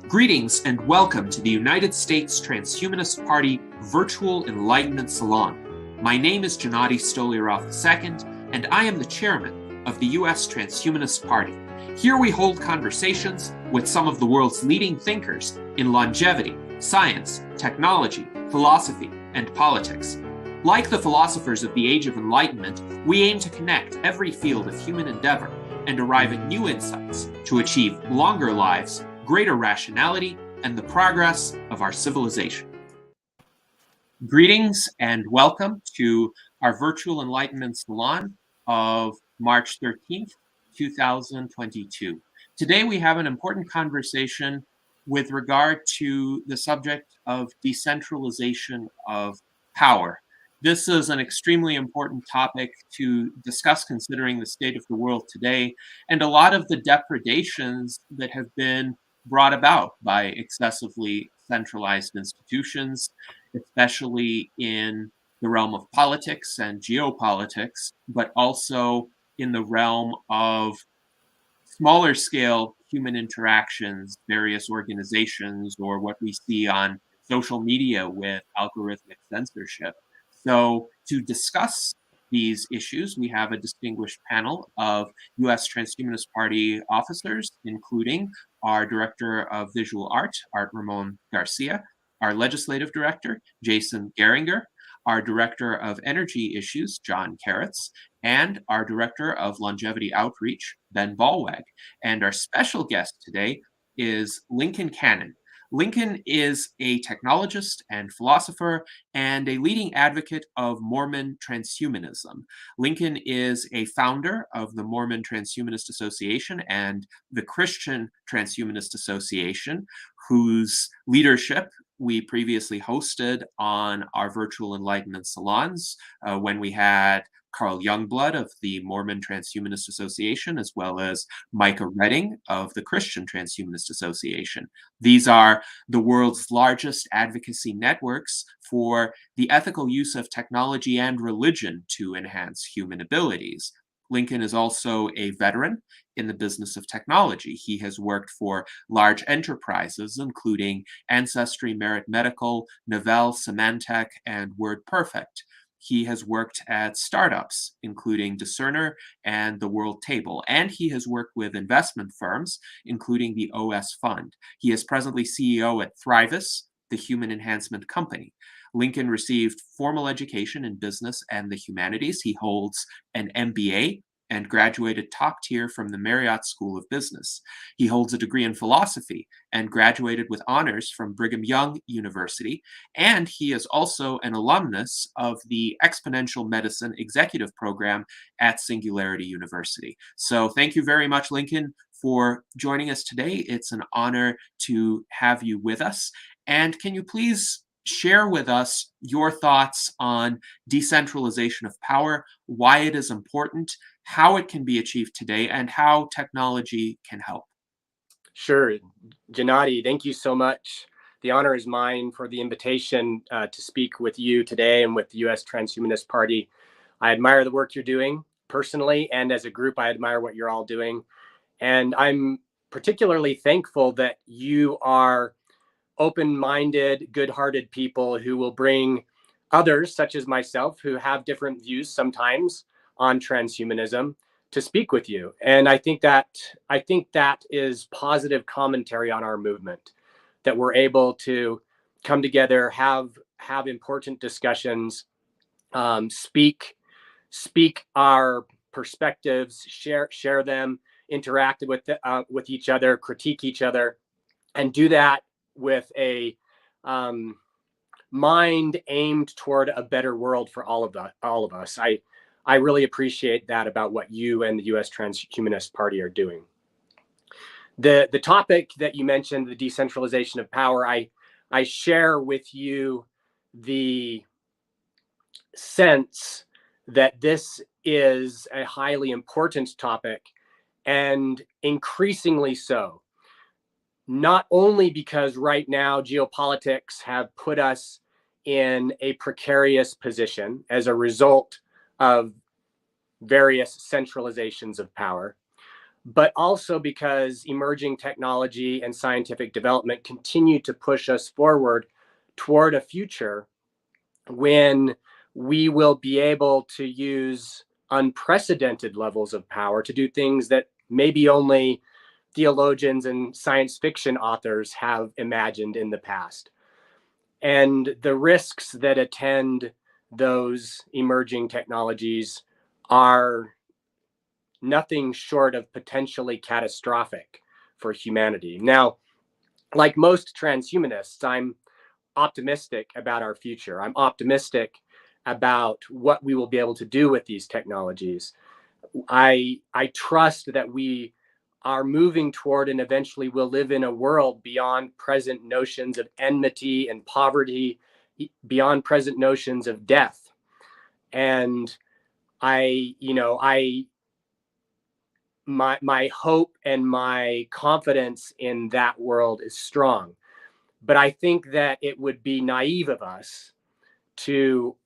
Greetings and welcome to the United States Transhumanist Party Virtual Enlightenment Salon. My name is Gennady Stoliarov II, and I am the chairman of the U.S. Transhumanist Party. Here we hold conversations with some of the world's leading thinkers in longevity, science, technology, philosophy, and politics. Like the philosophers of the Age of Enlightenment, we aim to connect every field of human endeavor and arrive at new insights to achieve longer lives, greater rationality, and the progress of our civilization. Greetings and welcome to our Virtual Enlightenment Salon of March 13th, 2022. Today we have an important conversation with regard to the subject of decentralization of power. This is an extremely important topic to discuss considering the state of the world today and a lot of the depredations that have been brought about by excessively centralized institutions, especially in the realm of politics and geopolitics, but also in the realm of smaller scale human interactions, various organizations, or what we see on social media with algorithmic censorship. So to discuss these issues, we have a distinguished panel of U.S. Transhumanist Party officers, including our Director of Visual Art, Art Ramon Garcia, our Legislative Director, Jason Geringer, our Director of Energy Issues, John Karatz, and our Director of Longevity Outreach, Ben Ballweg. And our special guest today is Lincoln Cannon. Lincoln is a technologist and philosopher and a leading advocate of Mormon Transhumanism. Lincoln is a founder of the Mormon Transhumanist Association and the Christian Transhumanist Association, whose leadership we previously hosted on our virtual Enlightenment salons when we had Carl Youngblood of the Mormon Transhumanist Association, as well as Micah Redding of the Christian Transhumanist Association. These are the world's largest advocacy networks for the ethical use of technology and religion to enhance human abilities. Lincoln is also a veteran in the business of technology. He has worked for large enterprises, including Ancestry, Merit Medical, Novell, Symantec, and WordPerfect. He has worked at startups, including Discerner and the World Table, and he has worked with investment firms, including the OS Fund. He is presently CEO at Thrivous, the human enhancement company. Lincoln received formal education in business and the humanities. He holds an MBA and graduated top tier from the Marriott School of Business. He holds a degree in philosophy and graduated with honors from Brigham Young University, and he is also an alumnus of the Exponential Medicine Executive Program at Singularity University. So thank you very much, Lincoln, for joining us today. It's an honor to have you with us. And can you please share with us your thoughts on decentralization of power, why it is important, how it can be achieved today, and how technology can help? Sure. Gennady, thank you so much. The honor is mine for the invitation to speak with you today and with the U.S. Transhumanist Party. I admire the work you're doing personally, and as a group, I admire what you're all doing. And I'm particularly thankful that you are open-minded, good-hearted people who will bring others, such as myself, who have different views sometimes on transhumanism, to speak with you. And I think that is positive commentary on our movement, that we're able to come together, have important discussions, speak our perspectives, share them, interact with each other, critique each other, and do that with a mind aimed toward a better world for all of us. I really appreciate that about what you and the U.S. Transhumanist Party are doing. The topic that you mentioned, the decentralization of power, I share with you the sense that this is a highly important topic, and increasingly so. Not only because right now geopolitics have put us in a precarious position as a result of various centralizations of power, but also because emerging technology and scientific development continue to push us forward toward a future when we will be able to use unprecedented levels of power to do things that maybe only theologians and science fiction authors have imagined in the past. And the risks that attend those emerging technologies are nothing short of potentially catastrophic for humanity. Now, like most transhumanists, I'm optimistic about our future. I'm optimistic about what we will be able to do with these technologies. I trust that we are moving toward and eventually will live in a world beyond present notions of enmity and poverty, beyond present notions of death. And my hope and my confidence in that world is strong. But I think that it would be naive of us to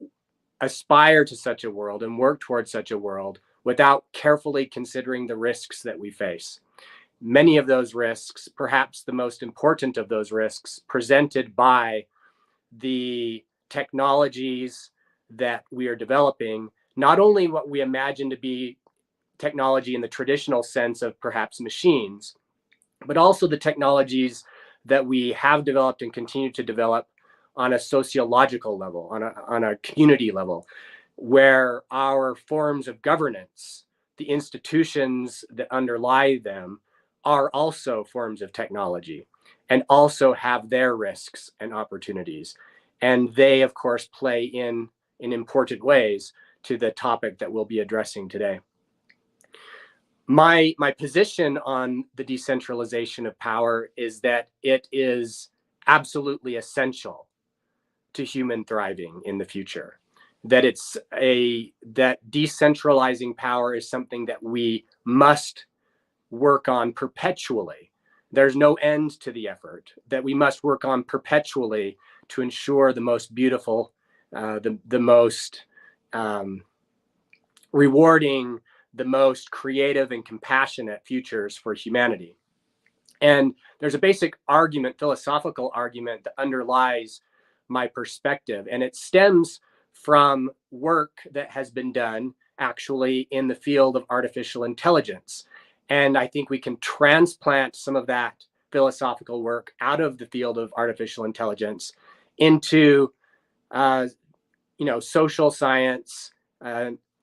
aspire to such a world and work towards such a world without carefully considering the risks that we face. Many of those risks, perhaps the most important of those risks, presented by the technologies that we are developing, not only what we imagine to be technology in the traditional sense of perhaps machines, but also the technologies that we have developed and continue to develop on a sociological level, on a community level, where our forms of governance, the institutions that underlie them, are also forms of technology and also have their risks and opportunities. And they, of course, play in important ways to the topic that we'll be addressing today. My position on the decentralization of power is that it is absolutely essential to human thriving in the future. That decentralizing power is something that we must work on perpetually. There's no end to the effort, that we must work on perpetually to ensure the most beautiful, the most rewarding, the most creative and compassionate futures for humanity. And there's a basic argument, philosophical argument, that underlies my perspective. And it stems from work that has been done actually in the field of artificial intelligence. And I think we can transplant some of that philosophical work out of the field of artificial intelligence into, social science,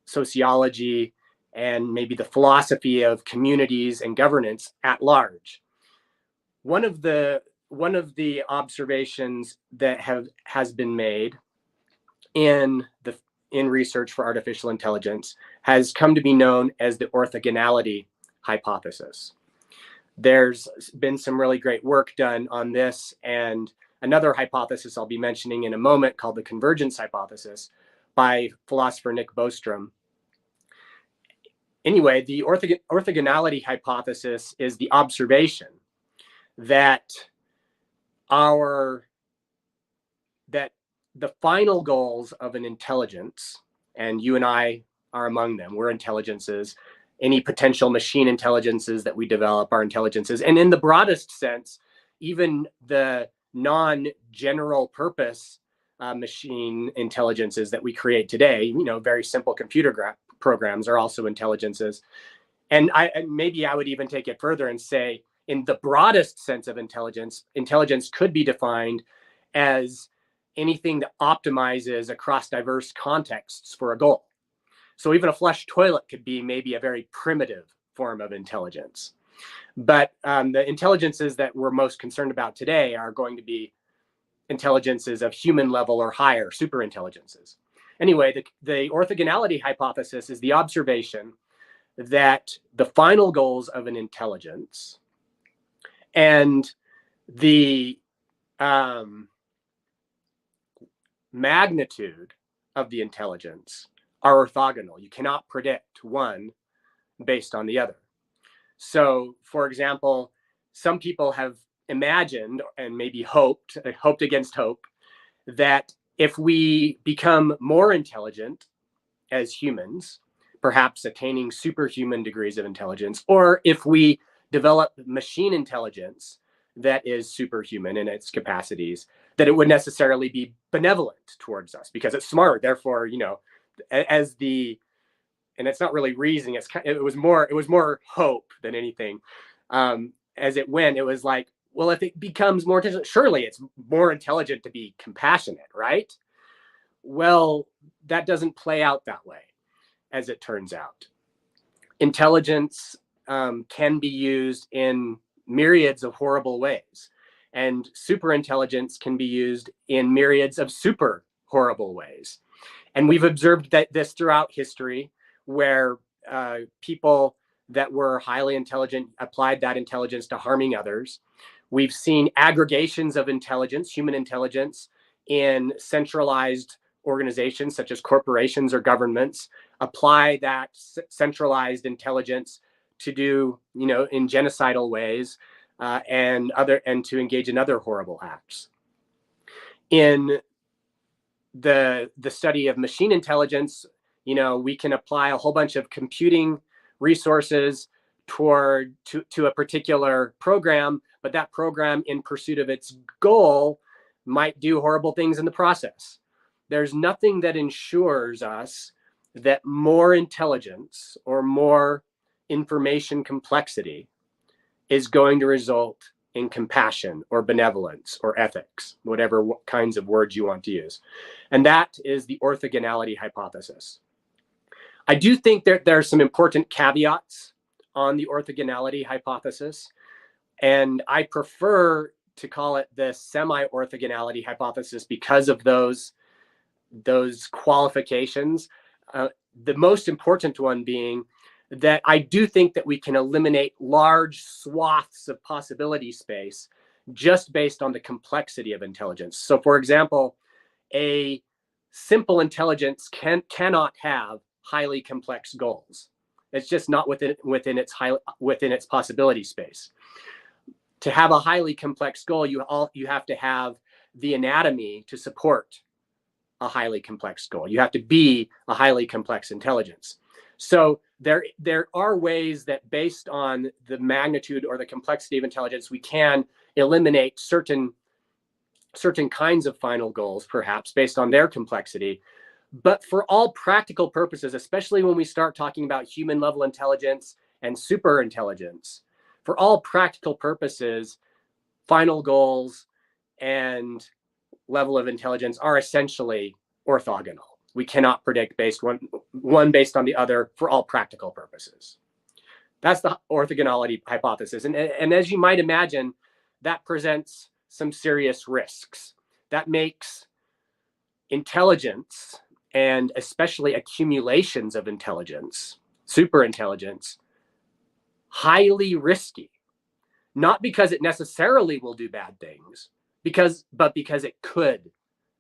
sociology, and maybe the philosophy of communities and governance at large. One of the observations that has been made in research for artificial intelligence has come to be known as the orthogonality hypothesis. There's been some really great work done on this, and another hypothesis I'll be mentioning in a moment called the convergence hypothesis by philosopher Nick Bostrom. Anyway, the orthogonality hypothesis is the observation that the final goals of an intelligence, and you and I are among them, we're intelligences, any potential machine intelligences that we develop are intelligences, and in the broadest sense, even the non-general purpose machine intelligences that we create today, very simple computer programs are also intelligences. And maybe I would even take it further and say, in the broadest sense of intelligence could be defined as anything that optimizes across diverse contexts for a goal. So even a flush toilet could be maybe a very primitive form of intelligence. But the intelligences that we're most concerned about today are going to be intelligences of human level or higher, super intelligences. Anyway, the orthogonality hypothesis is the observation that the final goals of an intelligence and the magnitude of the intelligence are orthogonal. You cannot predict one based on the other. So, for example, some people have imagined and maybe hoped against hope, that if we become more intelligent as humans, perhaps attaining superhuman degrees of intelligence, or if we develop machine intelligence that is superhuman in its capacities, that it would necessarily be benevolent towards us because it's smart. Therefore, you know, as the, and it's not really reasoning. It was more hope than anything. As it went, it was like, well, if it becomes more intelligent, surely it's more intelligent to be compassionate, right? Well, that doesn't play out that way, as it turns out. Intelligence can be used in myriads of horrible ways, and superintelligence can be used in myriads of super horrible ways. And we've observed that this throughout history, where people that were highly intelligent applied that intelligence to harming others. We've seen aggregations of intelligence, human intelligence, in centralized organizations such as corporations or governments, apply that centralized intelligence to do, you know, in genocidal ways and to engage in other horrible acts. In the study of machine intelligence, you know, we can apply a whole bunch of computing resources to a particular program, but that program, in pursuit of its goal, might do horrible things in the process. There's nothing that ensures us that more intelligence or more information complexity is going to result in compassion or benevolence or ethics, whatever kinds of words you want to use. And that is the orthogonality hypothesis. I do think that there are some important caveats on the orthogonality hypothesis, and I prefer to call it the semi-orthogonality hypothesis because of those qualifications. The most important one being that I do think that we can eliminate large swaths of possibility space just based on the complexity of intelligence. So, for example, a simple intelligence cannot have highly complex goals. It's just not within its possibility space. To have a highly complex goal, you have to have the anatomy to support a highly complex goal. You have to be a highly complex intelligence. So there are ways that, based on the magnitude or the complexity of intelligence, we can eliminate certain kinds of final goals, perhaps based on their complexity. But for all practical purposes, especially when we start talking about human level intelligence and super intelligence, for all practical purposes, final goals and level of intelligence are essentially orthogonal. We cannot predict one based on the other for all practical purposes. That's the orthogonality hypothesis. And as you might imagine, that presents some serious risks. That makes intelligence, and especially accumulations of intelligence, superintelligence, highly risky. Not because it necessarily will do bad things, but because it could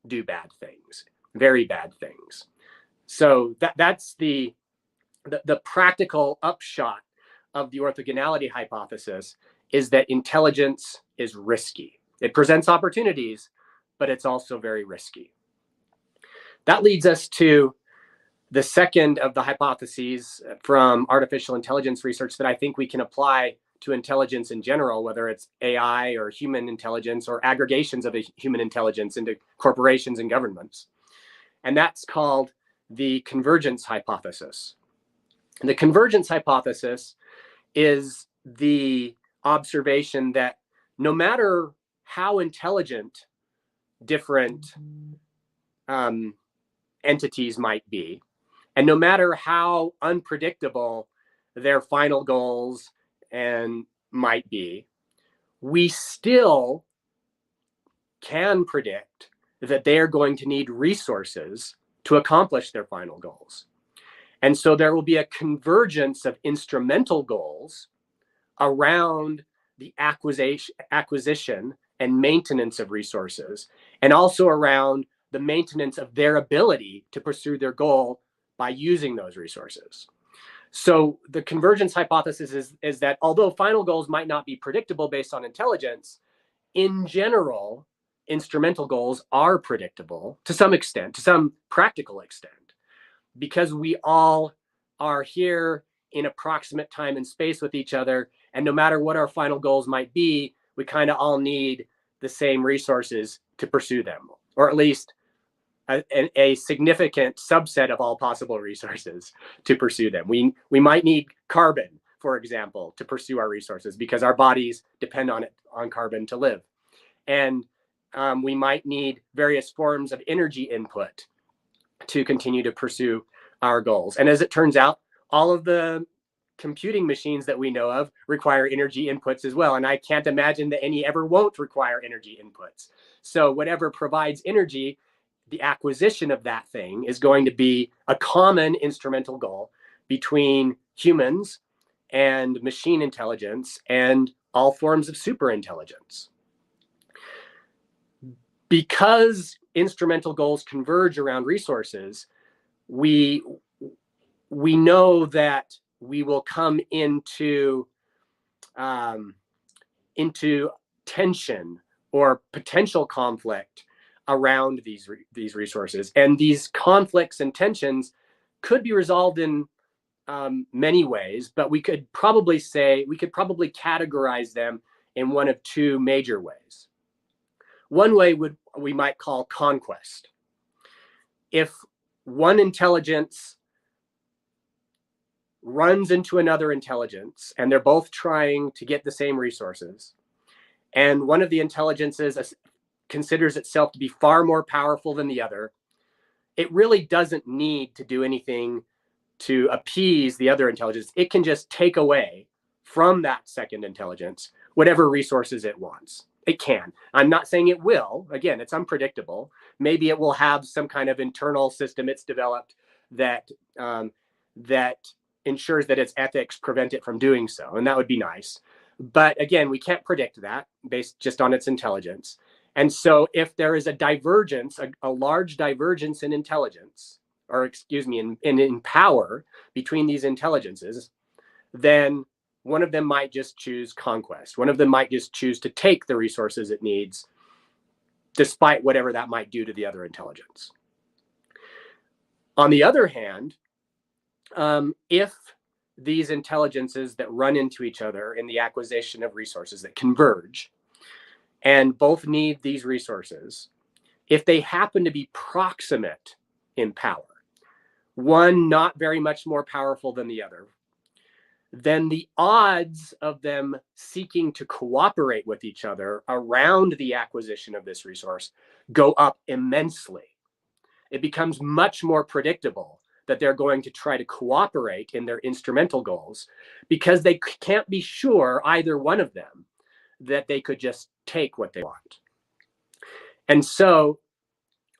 do bad things, very bad things. So that's the practical upshot of the orthogonality hypothesis, is that intelligence is risky. It presents opportunities, but it's also very risky. That leads us to the second of the hypotheses from artificial intelligence research that I think we can apply to intelligence in general, whether it's AI or human intelligence or aggregations of human intelligence into corporations and governments. And that's called the convergence hypothesis. And the convergence hypothesis is the observation that no matter how intelligent different entities might be, and no matter how unpredictable their final goals and might be, we still can predict that they are going to need resources to accomplish their final goals. And so there will be a convergence of instrumental goals around the acquisition and maintenance of resources, and also around the maintenance of their ability to pursue their goal by using those resources. So the convergence hypothesis is that although final goals might not be predictable based on intelligence, in general, instrumental goals are predictable to some extent, to some practical extent, because we all are here in approximate time and space with each other. And no matter what our final goals might be, we kind of all need the same resources to pursue them, or at least a significant subset of all possible resources to pursue them. We might need carbon, for example, to pursue our resources because our bodies depend on carbon to live. And we might need various forms of energy input to continue to pursue our goals. And as it turns out, all of the computing machines that we know of require energy inputs as well. And I can't imagine that any ever won't require energy inputs. So whatever provides energy, the acquisition of that thing is going to be a common instrumental goal between humans and machine intelligence and all forms of superintelligence. Because instrumental goals converge around resources, we know that we will come into tension or potential conflict around these resources. And these conflicts and tensions could be resolved in many ways, but we could probably categorize them in one of two major ways. One way we might call conquest. If one intelligence runs into another intelligence and they're both trying to get the same resources, and one of the intelligences considers itself to be far more powerful than the other, it really doesn't need to do anything to appease the other intelligence. It can just take away from that second intelligence whatever resources it wants. It can. I'm not saying it will. Again, it's unpredictable. Maybe it will have some kind of internal system it's developed that ensures that its ethics prevent it from doing so, and that would be nice. But again, we can't predict that based just on its intelligence. And so if there is a divergence, a large divergence in intelligence, or excuse me, in power between these intelligences, then one of them might just choose conquest. One of them might just choose to take the resources it needs, despite whatever that might do to the other intelligence. On the other hand, if these intelligences that run into each other in the acquisition of resources that converge, and both need these resources, if they happen to be proximate in power, one not very much more powerful than the other, then the odds of them seeking to cooperate with each other around the acquisition of this resource go up immensely. It becomes much more predictable that they're going to try to cooperate in their instrumental goals because they can't be sure, either one of them, that they could just take what they want. And so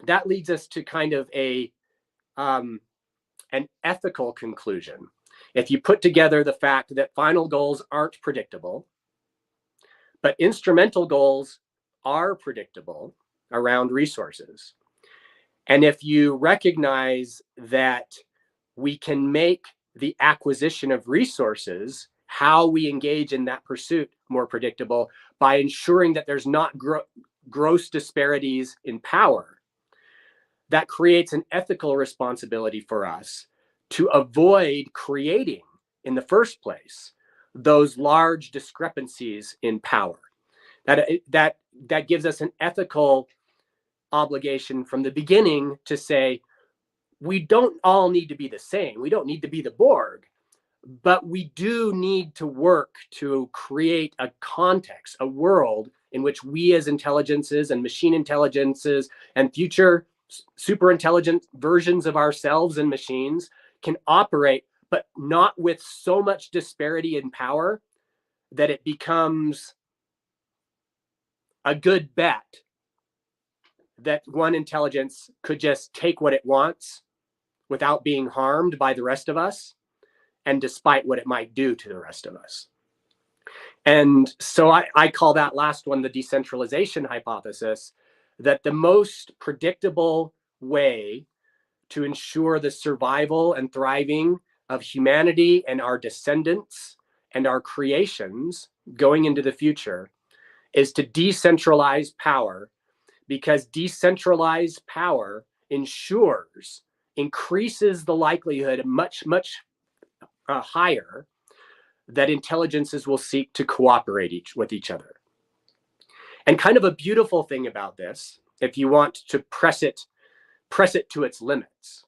that leads us to kind of an ethical conclusion. If you put together the fact that final goals aren't predictable, but instrumental goals are predictable around resources, and if you recognize that we can make the acquisition of resources, how we engage in that pursuit, more predictable by ensuring that there's not gross disparities in power, that creates an ethical responsibility for us to avoid creating, in the first place, those large discrepancies in power. That gives us an ethical obligation from the beginning to say, we don't all need to be the same. We don't need to be the Borg, but we do need to work to create a context, a world in which we as intelligences and machine intelligences and future super intelligent versions of ourselves and machines can operate, but not with so much disparity in power that it becomes a good bet that one intelligence could just take what it wants without being harmed by the rest of us, and despite what it might do to the rest of us. And so I call that last one the decentralization hypothesis, that the most predictable way to ensure the survival and thriving of humanity and our descendants and our creations going into the future is to decentralize power, because decentralized power increases the likelihood much higher, that intelligences will seek to cooperate with each other. And kind of a beautiful thing about this, if you want to press it to its limits,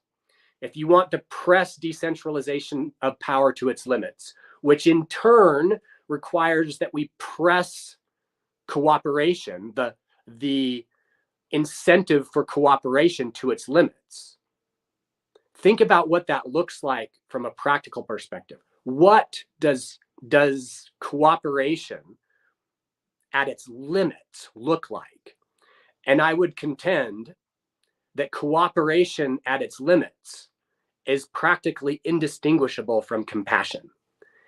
if you want to press decentralization of power to its limits, which in turn requires that we press cooperation, the incentive for cooperation to its limits. Think about what that looks like from a practical perspective. What does cooperation at its limits look like? And I would contend that cooperation at its limits is practically indistinguishable from compassion,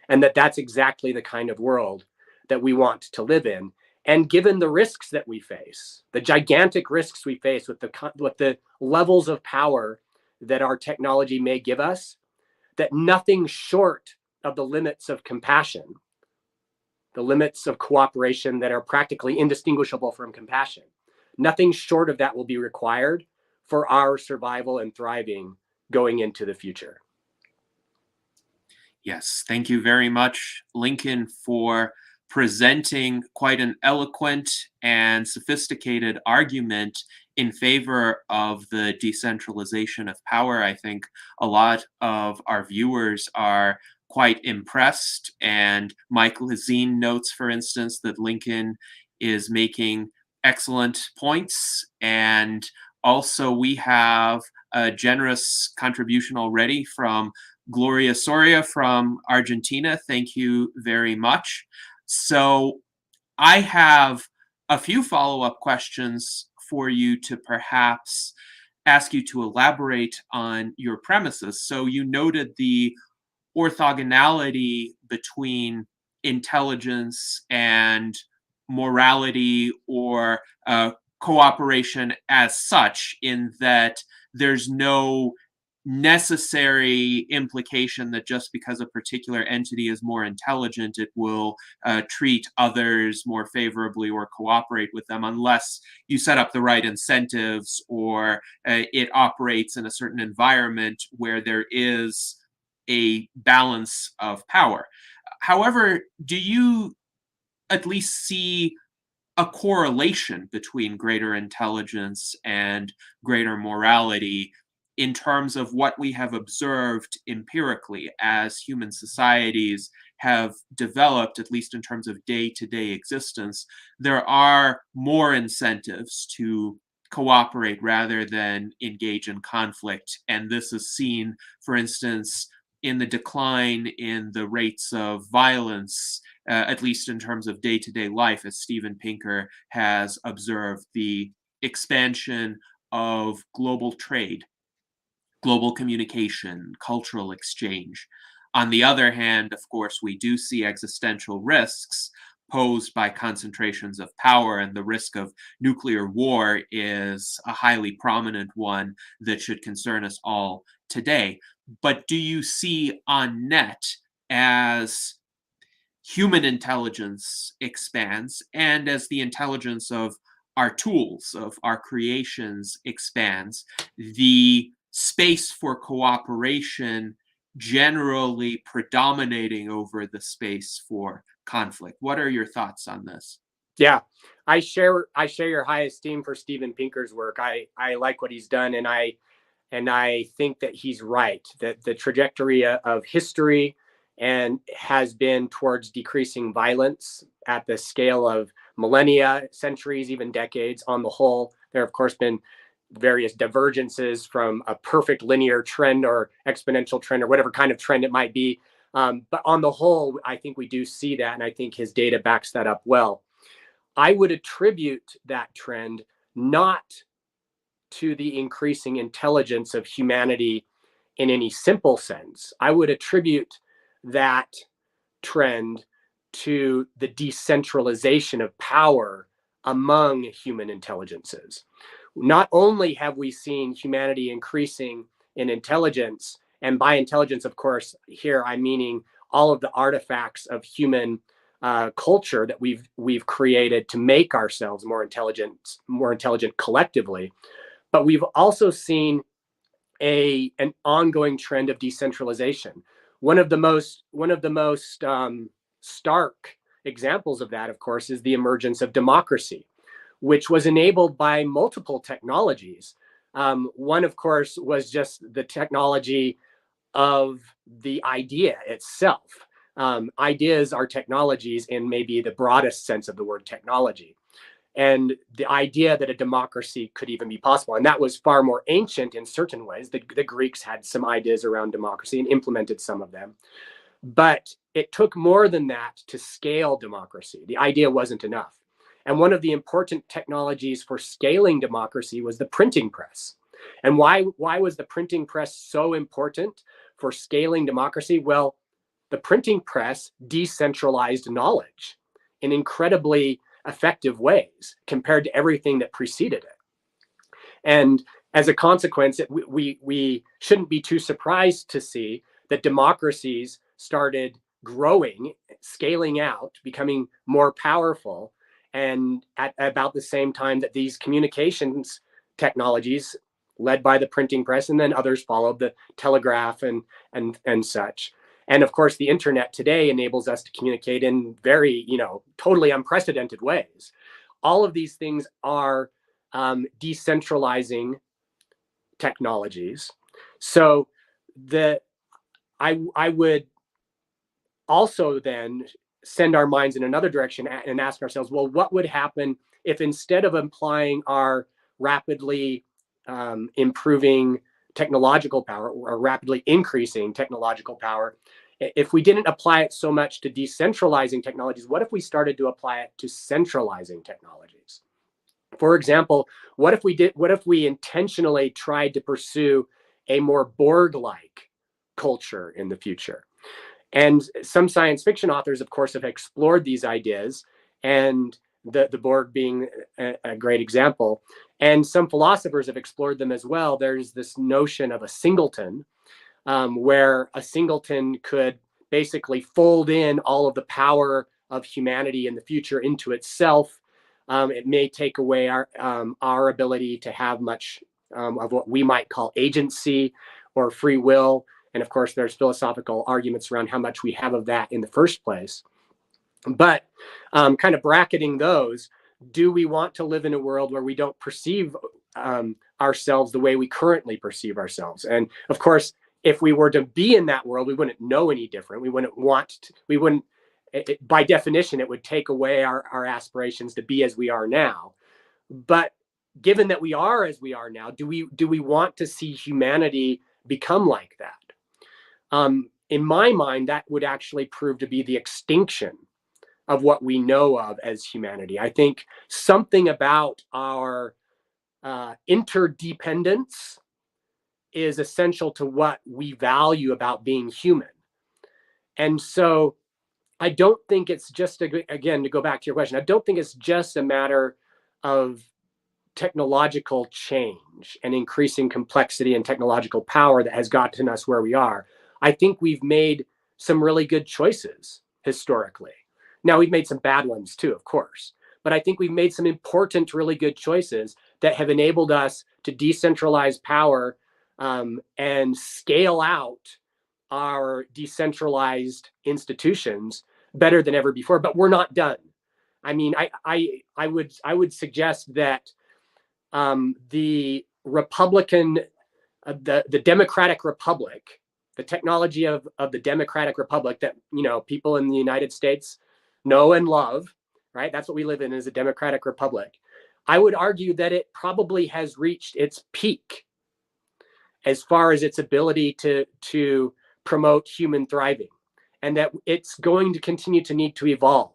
and that's exactly the kind of world that we want to live in. And given the risks that we face, the gigantic risks we face with the levels of power that our technology may give us, that nothing short of the limits of compassion, the limits of cooperation that are practically indistinguishable from compassion, nothing short of that will be required for our survival and thriving going into the future. Yes, thank you very much, Lincoln, for presenting quite an eloquent and sophisticated argument in favor of the decentralization of power. I think a lot of our viewers are quite impressed, and Mike Lezine notes, for instance, that Lincoln is making excellent points, and also we have a generous contribution already from Gloria Soria from Argentina. Thank you very much. So I have a few follow-up questions for you to perhaps ask you to elaborate on your premises. So you noted the orthogonality between intelligence and morality, or cooperation as such, in that there's no necessary implication that just because a particular entity is more intelligent, it will treat others more favorably or cooperate with them, unless you set up the right incentives, or it operates in a certain environment where there is a balance of power. However, do you at least see a correlation between greater intelligence and greater morality in terms of what we have observed empirically as human societies have developed, at least in terms of day-to-day existence? There are more incentives to cooperate rather than engage in conflict. And this is seen, for instance, in the decline in the rates of violence, at least in terms of day-to-day life, as Steven Pinker has observed, the expansion of global trade, global communication, cultural exchange. On the other hand, of course, we do see existential risks posed by concentrations of power, and the risk of nuclear war is a highly prominent one that should concern us all today. But do you see on net, as human intelligence expands and as the intelligence of our tools, of our creations expands, the space for cooperation generally predominating over the space for conflict? What are your thoughts on this? Yeah, I share your high esteem for Steven Pinker's work. I like what he's done, and I think that he's right, that the trajectory of history and has been towards decreasing violence at the scale of millennia, centuries, even decades on the whole. There have, of course, been various divergences from a perfect linear trend or exponential trend or whatever kind of trend it might be. But on the whole, I think we do see that, and I think his data backs that up well. I would attribute that trend not to the increasing intelligence of humanity in any simple sense. I would attribute that trend to the decentralization of power among human intelligences. Not only have we seen humanity increasing in intelligence, and by intelligence, of course, here I'm meaning all of the artifacts of human culture that we've created to make ourselves more intelligent collectively, but we've also seen an ongoing trend of decentralization. One of the most stark examples of that, of course, is the emergence of democracy, which was enabled by multiple technologies. One, of course, was just the technology of the idea itself. Ideas are technologies in maybe the broadest sense of the word technology. And the idea that a democracy could even be possible. And that was far more ancient in certain ways. The Greeks had some ideas around democracy and implemented some of them. But it took more than that to scale democracy. The idea wasn't enough. And one of the important technologies for scaling democracy was the printing press. And why was the printing press so important for scaling democracy? Well, the printing press decentralized knowledge in incredibly effective ways compared to everything that preceded it. And as a consequence, we shouldn't be too surprised to see that democracies started growing, scaling out, becoming more powerful, and at about the same time that these communications technologies, led by the printing press, and then others followed, the telegraph and such. And of course, the internet today enables us to communicate in very, totally unprecedented ways. All of these things are decentralizing technologies. So I would also then send our minds in another direction and ask ourselves, well, what would happen if instead of applying our rapidly improving technological power or rapidly increasing technological power, if we didn't apply it so much to decentralizing technologies, what if we started to apply it to centralizing technologies? For example, what if we intentionally tried to pursue a more Borg-like culture in the future? And some science fiction authors, of course, have explored these ideas, and the Borg being a great example. And some philosophers have explored them as well. There's this notion of a singleton, where a singleton could basically fold in all of the power of humanity in the future into itself. It may take away our ability to have much of what we might call agency or free will. And of course, there's philosophical arguments around how much we have of that in the first place. But kind of bracketing those, do we want to live in a world where we don't perceive ourselves the way we currently perceive ourselves? And of course, if we were to be in that world, we wouldn't know any different. We wouldn't, by definition, it would take away our aspirations to be as we are now. But given that we are as we are now, do we want to see humanity become like that? In my mind, that would actually prove to be the extinction of what we know of as humanity. I think something about our interdependence is essential to what we value about being human. And so I don't think it's just, again, to go back to your question, I don't think it's just a matter of technological change and increasing complexity and technological power that has gotten us where we are. I think we've made some really good choices historically. Now, we've made some bad ones too, of course, but I think we've made some important, really good choices that have enabled us to decentralize power and scale out our decentralized institutions better than ever before. But we're not done. I mean, I would suggest that the Republican, the Democratic Republic, the technology of the Democratic Republic that people in the United States know and love, right? That's what we live in, is a democratic republic. I would argue that it probably has reached its peak as far as its ability to promote human thriving, and that it's going to continue to need to evolve.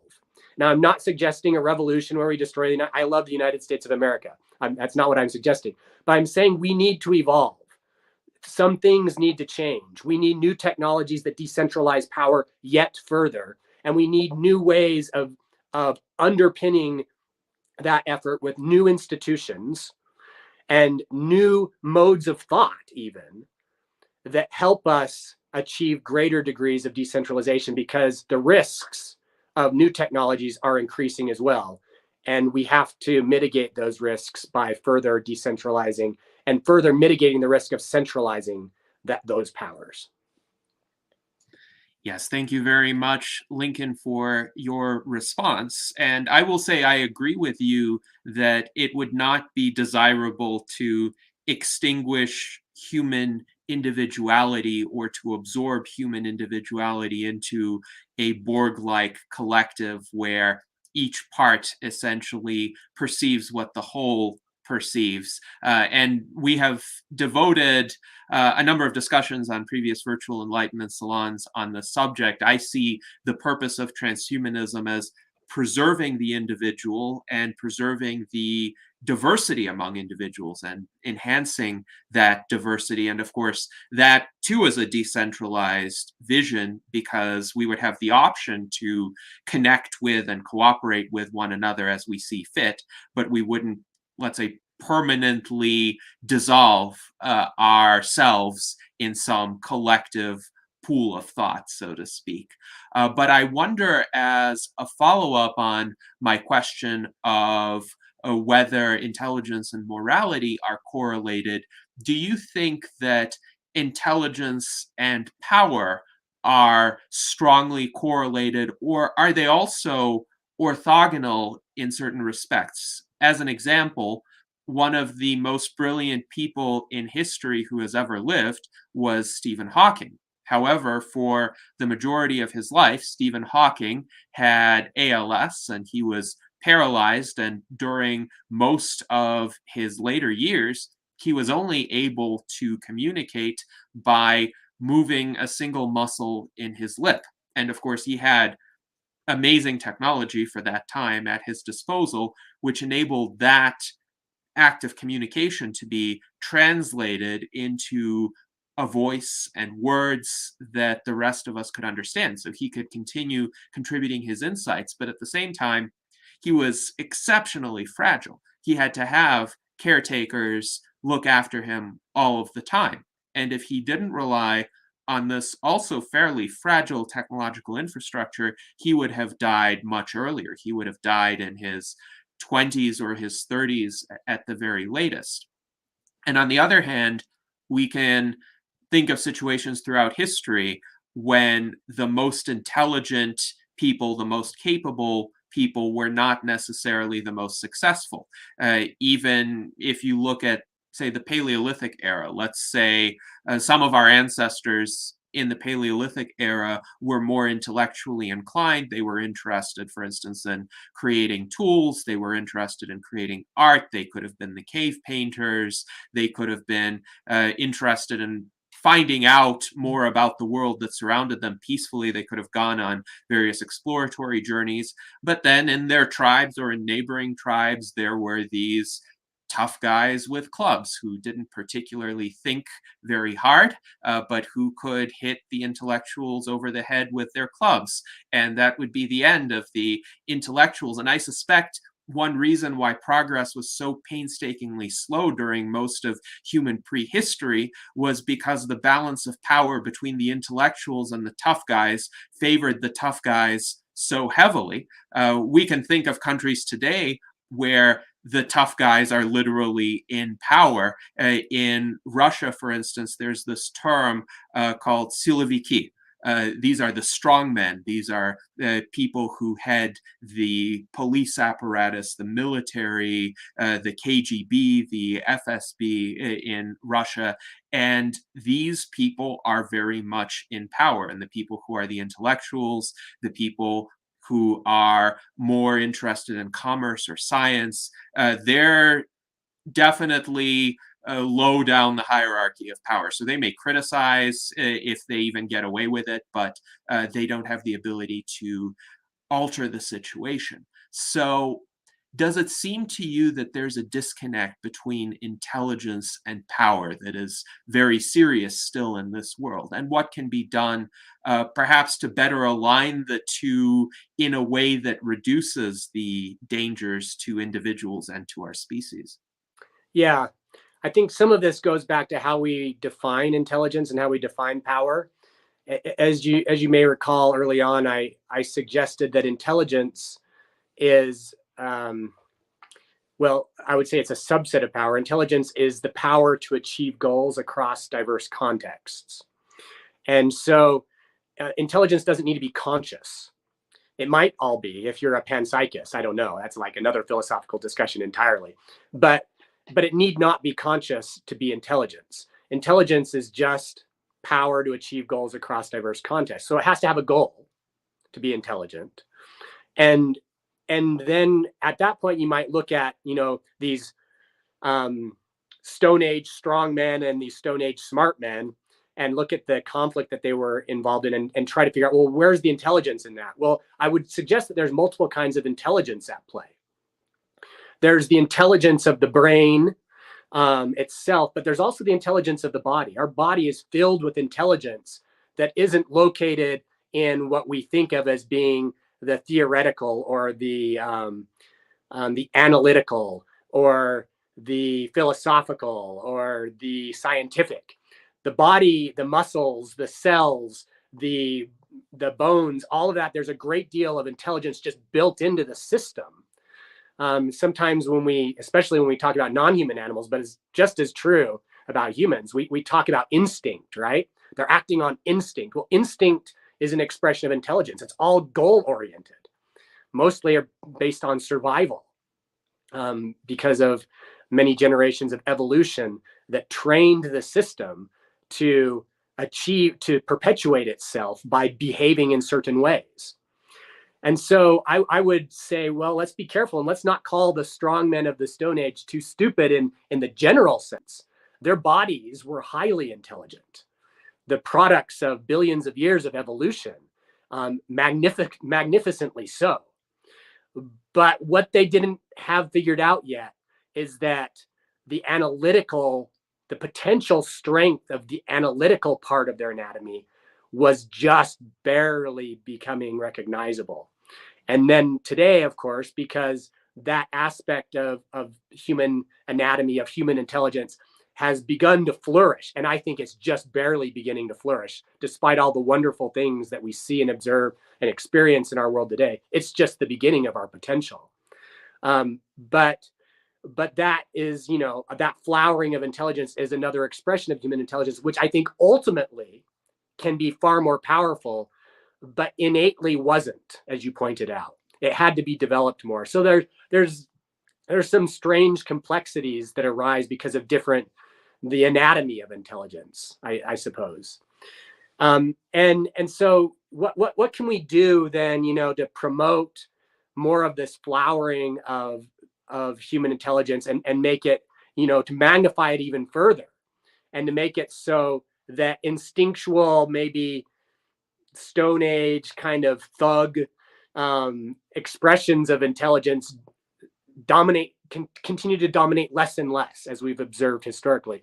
Now, I'm not suggesting a revolution where we destroy I love the United States of America. That's not what I'm suggesting. But I'm saying we need to evolve. Some things need to change. We need new technologies that decentralize power yet further. And we need new ways of underpinning that effort with new institutions and new modes of thought, even, that help us achieve greater degrees of decentralization, because the risks of new technologies are increasing as well. And we have to mitigate those risks by further decentralizing and further mitigating the risk of centralizing those powers. Yes, thank you very much, Lincoln, for your response. And I will say I agree with you that it would not be desirable to extinguish human individuality or to absorb human individuality into a Borg-like collective where each part essentially perceives what the whole perceives. And we have devoted a number of discussions on previous virtual enlightenment salons on the subject. I see the purpose of transhumanism as preserving the individual and preserving the diversity among individuals and enhancing that diversity. And of course, that too is a decentralized vision, because we would have the option to connect with and cooperate with one another as we see fit, but we wouldn't, let's say, permanently dissolve ourselves in some collective pool of thought, so to speak. But I wonder, as a follow up on my question of whether intelligence and morality are correlated, do you think that intelligence and power are strongly correlated, or are they also orthogonal in certain respects? As an example, one of the most brilliant people in history who has ever lived was Stephen Hawking. However, for the majority of his life, Stephen Hawking had ALS and he was paralyzed. And during most of his later years, he was only able to communicate by moving a single muscle in his lip. And of course, he had amazing technology for that time at his disposal, which enabled that act of communication to be translated into a voice and words that the rest of us could understand. So he could continue contributing his insights, but at the same time, he was exceptionally fragile. He had to have caretakers look after him all of the time. And if he didn't rely on this also fairly fragile technological infrastructure, he would have died much earlier. He would have died in his 20s or his 30s at the very latest. And on the other hand, we can think of situations throughout history when the most intelligent people, the most capable people, were not necessarily the most successful. Even if you look at, say, the Paleolithic era, let's say some of our ancestors in the Paleolithic era were more intellectually inclined. They were interested, for instance, in creating tools. They were interested in creating art. They could have been the cave painters. They could have been interested in finding out more about the world that surrounded them peacefully. They could have gone on various exploratory journeys. But then in their tribes or in neighboring tribes, there were these tough guys with clubs who didn't particularly think very hard, but who could hit the intellectuals over the head with their clubs. And that would be the end of the intellectuals. And I suspect one reason why progress was so painstakingly slow during most of human prehistory was because the balance of power between the intellectuals and the tough guys favored the tough guys so heavily. We can think of countries today where the tough guys are literally in power. In Russia, for instance, there's this term called siloviki. These are the strongmen. These are people who head the police apparatus, the military, the KGB, the FSB in Russia. And these people are very much in power. And the people who are the intellectuals, the people who are more interested in commerce or science, they're definitely low down the hierarchy of power. So they may criticize if they even get away with it, but they don't have the ability to alter the situation. So does it seem to you that there's a disconnect between intelligence and power that is very serious still in this world? And what can be done perhaps to better align the two in a way that reduces the dangers to individuals and to our species? Yeah, I think some of this goes back to how we define intelligence and how we define power. As you may recall, early on, I suggested that intelligence is well, I would say it's a subset of power. Intelligence is the power to achieve goals across diverse contexts. And so intelligence doesn't need to be conscious. It might all be if you're a panpsychist. I don't know. That's like another philosophical discussion entirely. But it need not be conscious to be intelligence. Intelligence is just power to achieve goals across diverse contexts. So it has to have a goal to be intelligent. And then at that point, you might look at, these Stone Age strong men and these Stone Age smart men, and look at the conflict that they were involved in, and try to figure out, well, where's the intelligence in that? Well, I would suggest that there's multiple kinds of intelligence at play. There's the intelligence of the brain itself, but there's also the intelligence of the body. Our body is filled with intelligence that isn't located in what we think of as being the theoretical or the analytical or the philosophical or the scientific. The body, the muscles, the cells, the bones, all of that, there's a great deal of intelligence just built into the system. Sometimes especially when we talk about non-human animals, but it's just as true about humans, we talk about instinct, right? They're acting on instinct. Well, instinct is an expression of intelligence. It's all goal-oriented. Mostly are based on survival, because of many generations of evolution that trained the system to perpetuate itself by behaving in certain ways. And so I would say, well, let's be careful, and let's not call the strong men of the Stone Age too stupid in the general sense. Their bodies were highly intelligent, the products of billions of years of evolution, magnificently so. But what they didn't have figured out yet is that the potential strength of the analytical part of their anatomy was just barely becoming recognizable. And then today, of course, because that aspect of human anatomy, of human intelligence, has begun to flourish. And I think it's just barely beginning to flourish, despite all the wonderful things that we see and observe and experience in our world today. It's just the beginning of our potential. But that is, that flowering of intelligence is another expression of human intelligence, which I think ultimately can be far more powerful, but innately wasn't, as you pointed out. It had to be developed more. So there's some strange complexities that arise because of the anatomy of intelligence, I suppose. And so what can we do then, to promote more of this flowering of human intelligence and make it, to magnify it even further, and to make it so that instinctual, maybe Stone Age kind of thug expressions of intelligence continue to dominate less and less, as we've observed historically?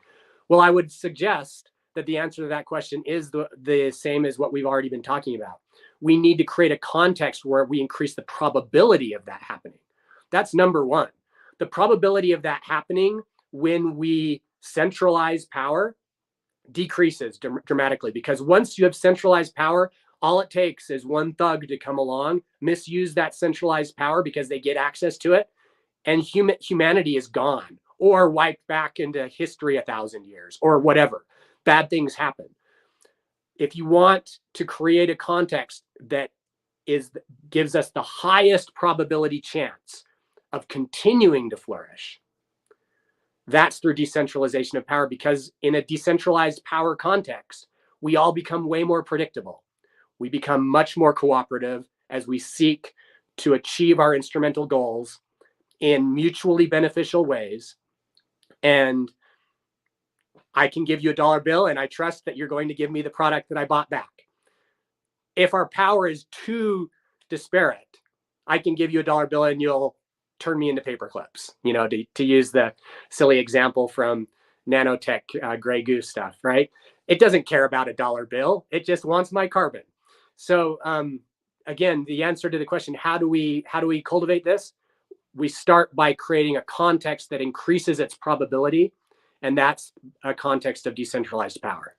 Well, I would suggest that the answer to that question is the same as what we've already been talking about. We need to create a context where we increase the probability of that happening. That's number one. The probability of that happening when we centralize power decreases dramatically, because once you have centralized power, all it takes is one thug to come along, misuse that centralized power because they get access to it, and humanity is gone or wiped back into history 1,000 years or whatever. Bad things happen. If you want to create a context that gives us the highest probability chance of continuing to flourish, that's through decentralization of power, because in a decentralized power context, we all become way more predictable. We become much more cooperative as we seek to achieve our instrumental goals in mutually beneficial ways. And I can give you a dollar bill, and I trust that you're going to give me the product that I bought back. If our power is too disparate, I can give you a dollar bill and you'll turn me into paper clips, to use the silly example from nanotech Grey Goose stuff, right? It doesn't care about a dollar bill. It just wants my carbon. So again, the answer to the question, how do we cultivate this? We start by creating a context that increases its probability, and that's a context of decentralized power.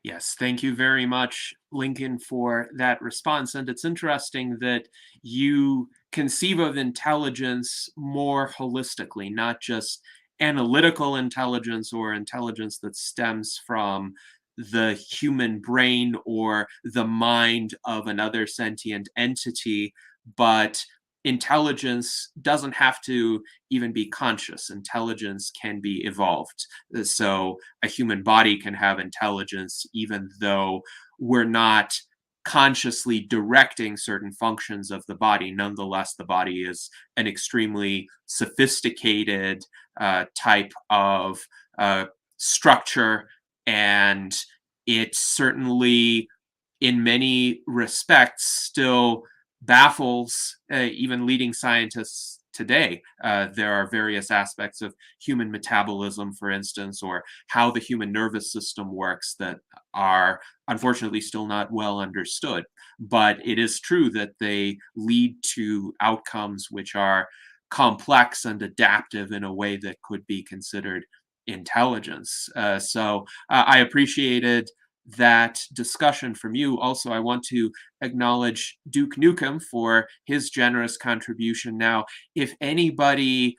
Yes, thank you very much, Lincoln, for that response. And it's interesting that you conceive of intelligence more holistically, not just analytical intelligence or intelligence that stems from the human brain or the mind of another sentient entity, but intelligence doesn't have to even be conscious. Intelligence can be evolved. So a human body can have intelligence even though we're not consciously directing certain functions of the body. Nonetheless, the body is an extremely sophisticated type of structure, and it certainly, in many respects, still baffles even leading scientists today. There are various aspects of human metabolism, for instance, or how the human nervous system works that are unfortunately still not well understood. But it is true that they lead to outcomes which are complex and adaptive in a way that could be considered intelligence. So I appreciated that discussion from you. Also, I want to acknowledge Duke Nukem for his generous contribution. Now, if anybody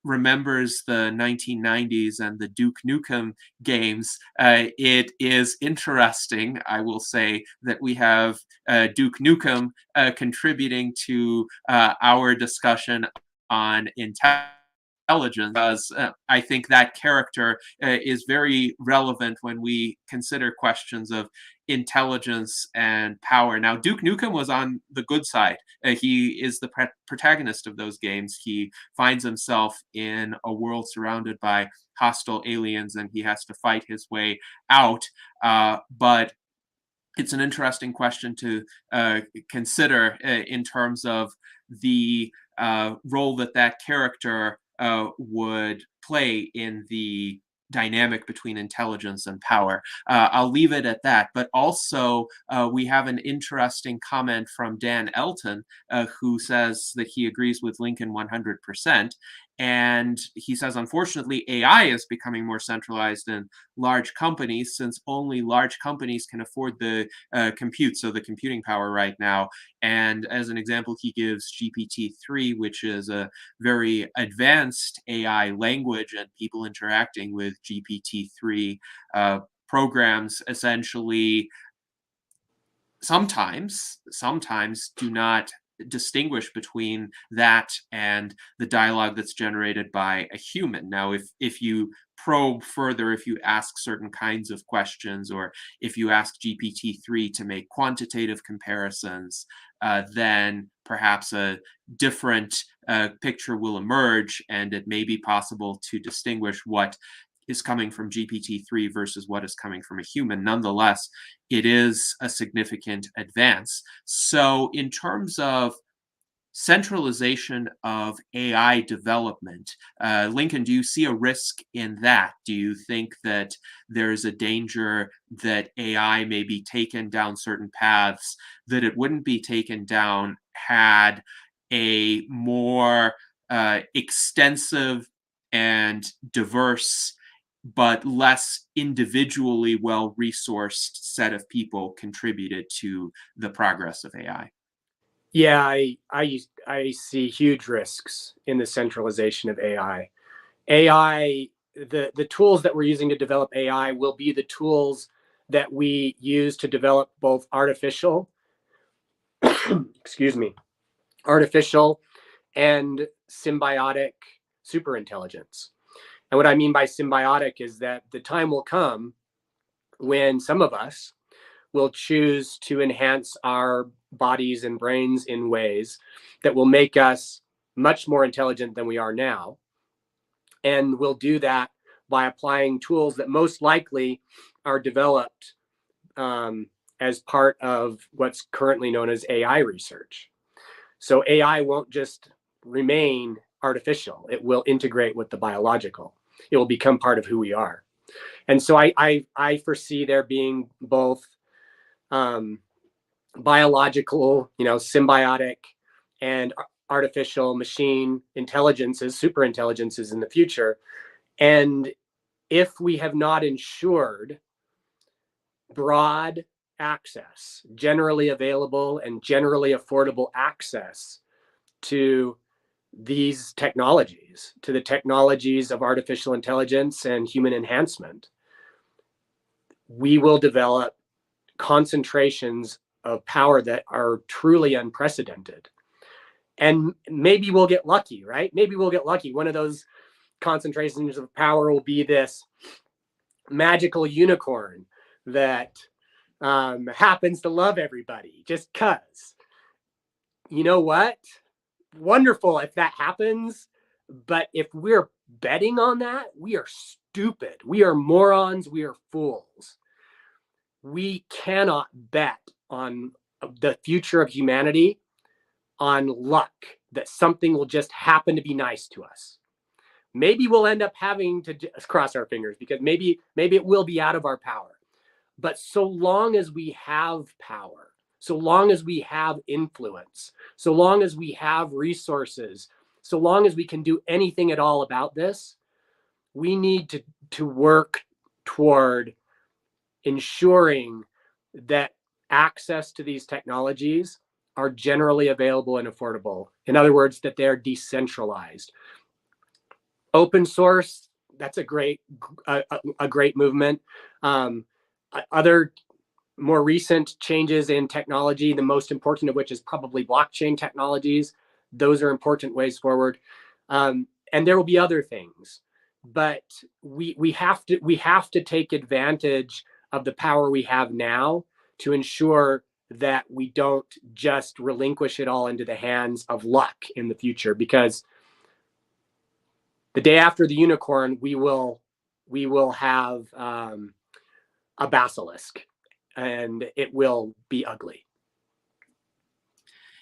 remembers the 1990s and the Duke Nukem games, it is interesting, I will say, that we have Duke Nukem contributing to our discussion on intelligence, because I think that character is very relevant when we consider questions of intelligence and power. Now, Duke Nukem was on the good side. He is the protagonist of those games. He finds himself in a world surrounded by hostile aliens, and he has to fight his way out. But it's an interesting question to consider in terms of the role that that character would play in the dynamic between intelligence and power. I'll leave it at that. But also, we have an interesting comment from Dan Elton, who says that he agrees with Lincoln 100%. And he says, unfortunately, AI is becoming more centralized in large companies, since only large companies can afford the compute, so the computing power right now. And as an example, he gives GPT-3, which is a very advanced AI language, and people interacting with GPT-3 programs essentially sometimes do not distinguish between that and the dialogue that's generated by a human. Now, if you probe further, if you ask certain kinds of questions, or if you ask GPT-3 to make quantitative comparisons, then perhaps a different picture will emerge, and it may be possible to distinguish what is coming from GPT-3 versus what is coming from a human. Nonetheless, it is a significant advance. So in terms of centralization of AI development, Lincoln, do you see a risk in that? Do you think that there's a danger that AI may be taken down certain paths that it wouldn't be taken down had a more extensive and diverse but less individually well-resourced set of people contributed to the progress of AI? Yeah, I see huge risks in the centralization of AI. The tools that we're using to develop AI will be the tools that we use to develop both artificial, excuse me, artificial and symbiotic superintelligence. And what I mean by symbiotic is that the time will come when some of us will choose to enhance our bodies and brains in ways that will make us much more intelligent than we are now. And we'll do that by applying tools that most likely are developed as part of what's currently known as AI research. So AI won't just remain artificial. It will integrate with the biological. It will become part of who we are. And so I foresee there being both biological, symbiotic and artificial machine intelligences, super intelligences in the future. And if we have not ensured broad access, generally available and generally affordable access to these technologies, to the technologies of artificial intelligence and human enhancement, we will develop concentrations of power that are truly unprecedented. And maybe we'll get lucky, right? Maybe we'll get lucky. One of those concentrations of power will be this magical unicorn that happens to love everybody just cuz. You know what? Wonderful if that happens. But if we're betting on that, we are stupid. We are morons. We are fools. We cannot bet on the future of humanity on luck, that something will just happen to be nice to us. Maybe we'll end up having to just cross our fingers because maybe it will be out of our power. But so long as we have power, so long as we have influence, so long as we have resources, so long as we can do anything at all about this, we need to work toward ensuring that access to these technologies are generally available and affordable. In other words, that they're decentralized. Open source, that's a great movement. Other more recent changes in technology, the most important of which is probably blockchain technologies. Those are important ways forward. And there will be other things, but we have to take advantage of the power we have now to ensure that we don't just relinquish it all into the hands of luck in the future, because the day after the unicorn, we will have a basilisk, and it will be ugly.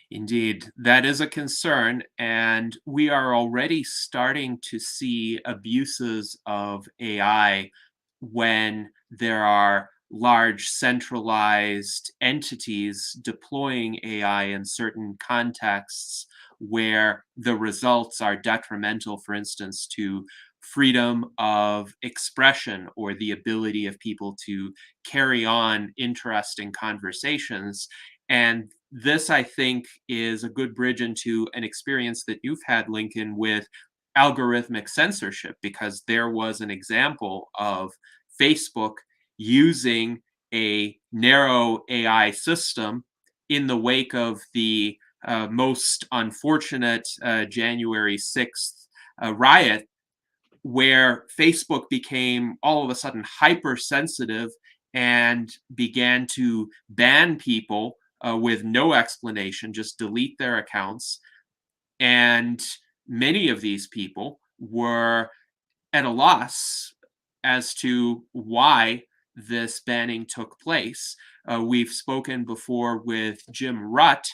Indeed, that is a concern, and we are already starting to see abuses of AI when there are large centralized entities deploying AI in certain contexts where the results are detrimental, for instance, to freedom of expression or the ability of people to carry on interesting conversations. And this, I think, is a good bridge into an experience that you've had, Lincoln, with algorithmic censorship, because there was an example of Facebook using a narrow AI system in the wake of the most unfortunate January 6th riot, where Facebook became all of a sudden hypersensitive and began to ban people with no explanation, just delete their accounts. And many of these people were at a loss as to why this banning took place. We've spoken before with Jim Rutt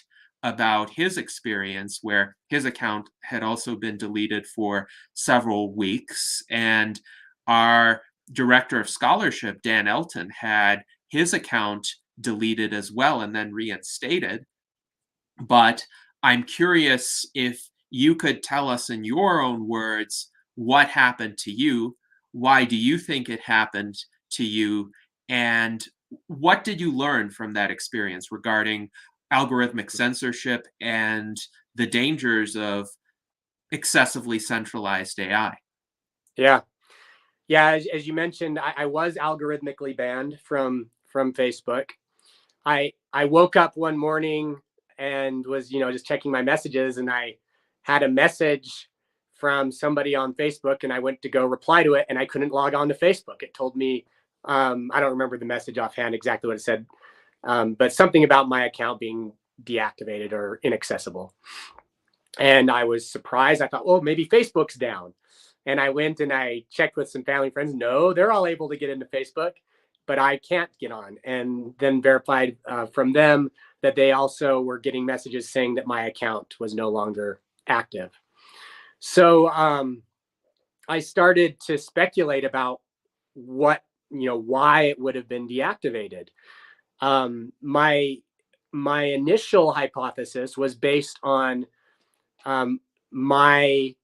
about his experience, where his account had also been deleted for several weeks. And our director of scholarship, Dan Elton, had his account deleted as well and then reinstated. But I'm curious if you could tell us in your own words what happened to you. Why do you think it happened to you? And what did you learn from that experience regarding algorithmic censorship and the dangers of excessively centralized AI? Yeah. As you mentioned, I was algorithmically banned from Facebook. I woke up one morning and was, just checking my messages, and I had a message from somebody on Facebook, and I went to go reply to it, and I couldn't log on to Facebook. It told me, I don't remember the message offhand exactly what it said, but something about my account being deactivated or inaccessible. And I was surprised. I thought, well, maybe Facebook's down. And I went and I checked with some family friends. No, they're all able to get into Facebook, but I can't get on. And then verified from them that they also were getting messages saying that my account was no longer active. So I started to speculate about why it would have been deactivated. My initial hypothesis was based on my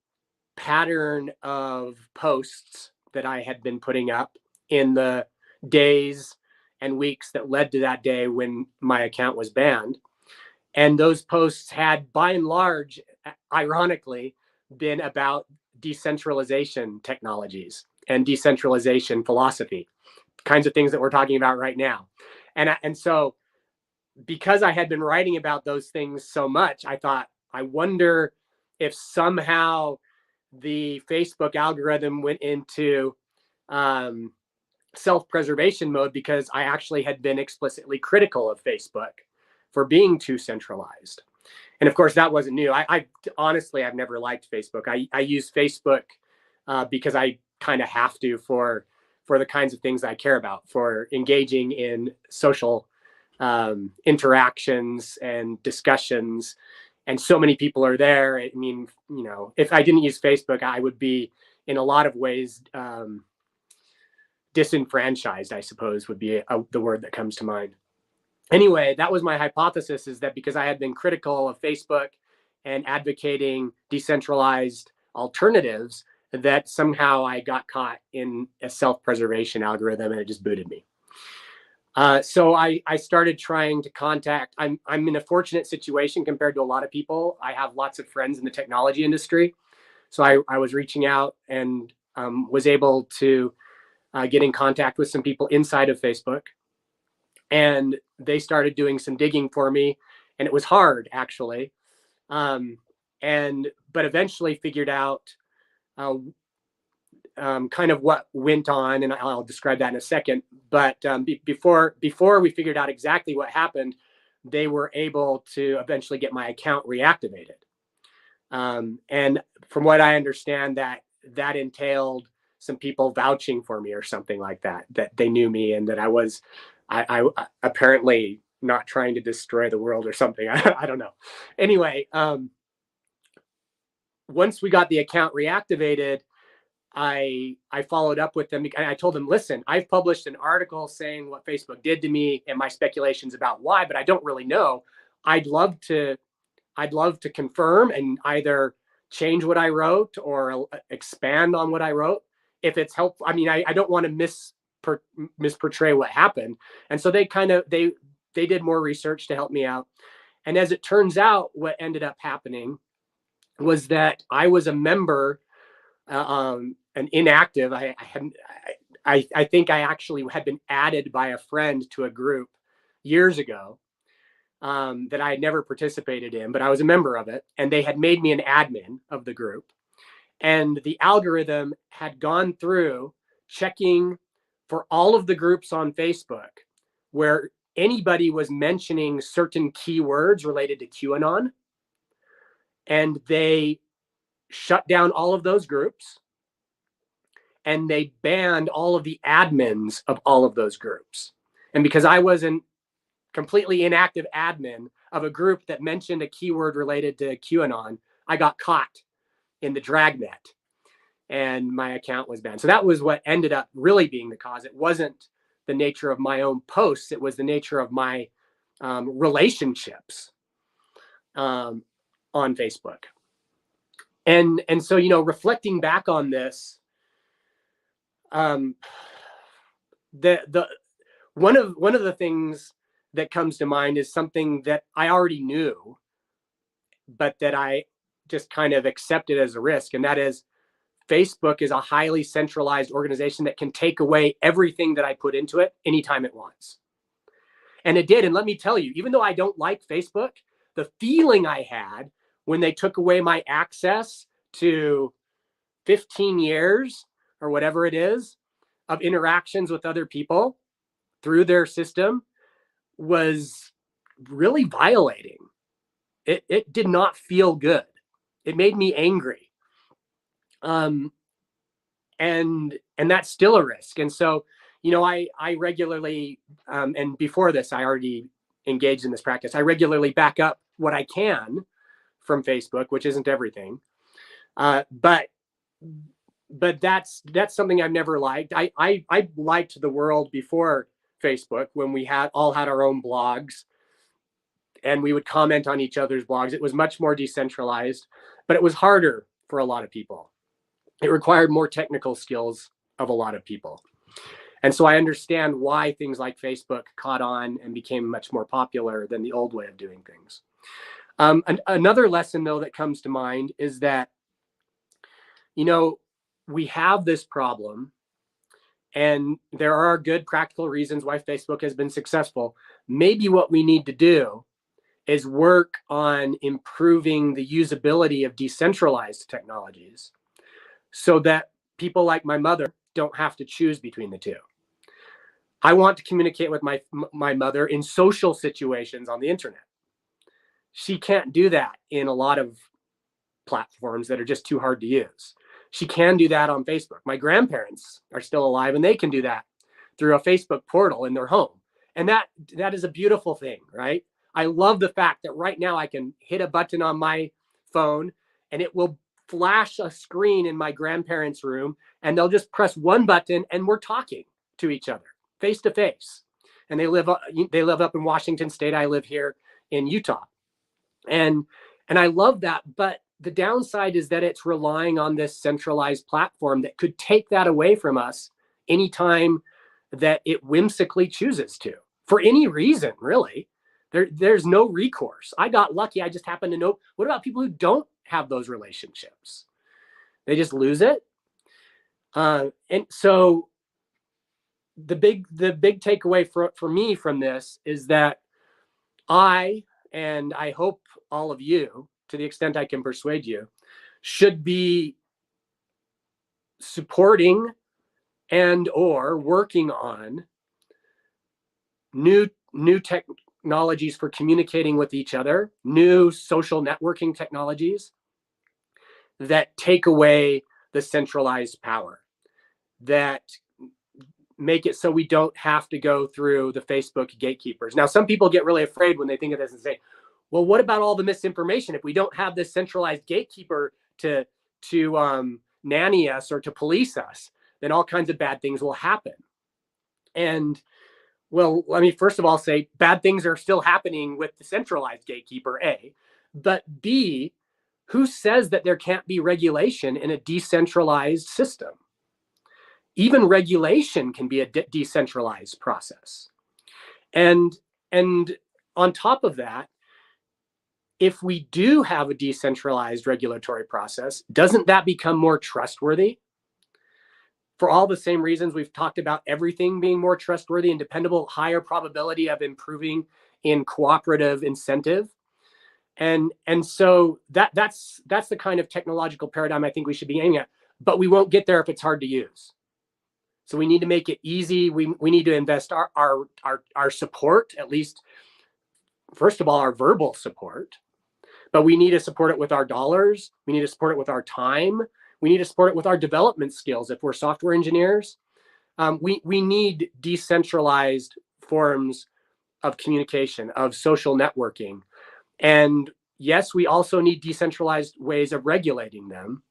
pattern of posts that I had been putting up in the days and weeks that led to that day when my account was banned. And those posts had, by and large, ironically, been about decentralization technologies and decentralization philosophy. kinds of things that we're talking about right now. And so because I had been writing about those things so much, I thought, I wonder if somehow the Facebook algorithm went into self-preservation mode because I actually had been explicitly critical of Facebook for being too centralized. And of course, that wasn't new. I honestly, I've never liked Facebook. I use Facebook because I kind of have to for the kinds of things I care about, for engaging in social interactions and discussions. And so many people are there. I mean, you know, if I didn't use Facebook, I would be in a lot of ways disenfranchised, I suppose would be the word that comes to mind. Anyway, that was my hypothesis, is that because I had been critical of Facebook and advocating decentralized alternatives, that somehow I got caught in a self-preservation algorithm and it just booted me. So I started trying to contact, I'm in a fortunate situation compared to a lot of people. I have lots of friends in the technology industry. So I was reaching out and was able to get in contact with some people inside of Facebook. And they started doing some digging for me. And it was hard, actually. But eventually figured out kind of what went on, and I'll describe that in a second. But before we figured out exactly what happened, they were able to eventually get my account reactivated. And from what I understand, that entailed some people vouching for me or something like that, that they knew me and that I apparently not trying to destroy the world or something. I don't know. Anyway, once we got the account reactivated, I followed up with them and I told them, listen, I've published an article saying what Facebook did to me and my speculations about why, but I don't really know. I'd love to confirm and either change what I wrote or expand on what I wrote if it's helpful. I mean, I don't want to misportray what happened. And so they did more research to help me out. And as it turns out, what ended up happening was that I was a member, an inactive. I think I actually had been added by a friend to a group years ago that I had never participated in, but I was a member of it. And they had made me an admin of the group. And the algorithm had gone through checking for all of the groups on Facebook where anybody was mentioning certain keywords related to QAnon. And they shut down all of those groups. And they banned all of the admins of all of those groups. And because I was a completely inactive admin of a group that mentioned a keyword related to QAnon, I got caught in the dragnet and my account was banned. So that was what ended up really being the cause. It wasn't the nature of my own posts. It was the nature of my relationships on Facebook. And so, you know, reflecting back on this, one of the things that comes to mind is something that I already knew, but that I just kind of accepted as a risk. And that is Facebook is a highly centralized organization that can take away everything that I put into it anytime it wants. And it did. And let me tell you, even though I don't like Facebook, the feeling I had when they took away my access to 15 years or whatever it is of interactions with other people through their system was really violating. It did not feel good. It made me angry. And that's still a risk. And so, you know, I regularly, and before this, I already engaged in this practice. I regularly back up what I can from Facebook, which isn't everything. But that's something I've never liked. I liked the world before Facebook when we all had our own blogs and we would comment on each other's blogs. It was much more decentralized, but it was harder for a lot of people. It required more technical skills of a lot of people. And so I understand why things like Facebook caught on and became much more popular than the old way of doing things. Another lesson, though, that comes to mind is that, you know, we have this problem And there are good practical reasons why Facebook has been successful. Maybe what we need to do is work on improving the usability of decentralized technologies so that people like my mother don't have to choose between the two. I want to communicate with my mother in social situations on the internet. She can't do that in a lot of platforms that are just too hard to use. She can do that on Facebook. My grandparents are still alive and they can do that through a Facebook portal in their home. And that is a beautiful thing, right? I love the fact that right now I can hit a button on my phone and it will flash a screen in my grandparents' room, and they'll just press one button and we're talking to each other face to face. And they live up in Washington State. I live here in Utah. And I love that, but the downside is that it's relying on this centralized platform that could take that away from us anytime that it whimsically chooses to, for any reason, really. There's no recourse. I got lucky. I just happen to know. What about people who don't have those relationships? They just lose it. And so the big takeaway for me from this is that and I hope all of you, to the extent I can persuade you, should be supporting and or working on new technologies for communicating with each other, new social networking technologies that take away the centralized power, that make it so we don't have to go through the Facebook gatekeepers. Now, some people get really afraid when they think of this and say, well, what about all the misinformation? If we don't have this centralized gatekeeper to nanny us or to police us, then all kinds of bad things will happen. And well, let me first of all say bad things are still happening with the centralized gatekeeper, A. But B, who says that there can't be regulation in a decentralized system? Even regulation can be a decentralized process. And on top of that, if we do have a decentralized regulatory process, doesn't that become more trustworthy? For all the same reasons we've talked about everything being more trustworthy and dependable, higher probability of improving in cooperative incentive. And so that's the kind of technological paradigm I think we should be aiming at, but we won't get there if it's hard to use. So we need to make it easy. We need to invest our support, at least, first of all, our verbal support, but we need to support it with our dollars. We need to support it with our time. We need to support it with our development skills. If we're software engineers, we need decentralized forms of communication, of social networking. And yes, we also need decentralized ways of regulating them.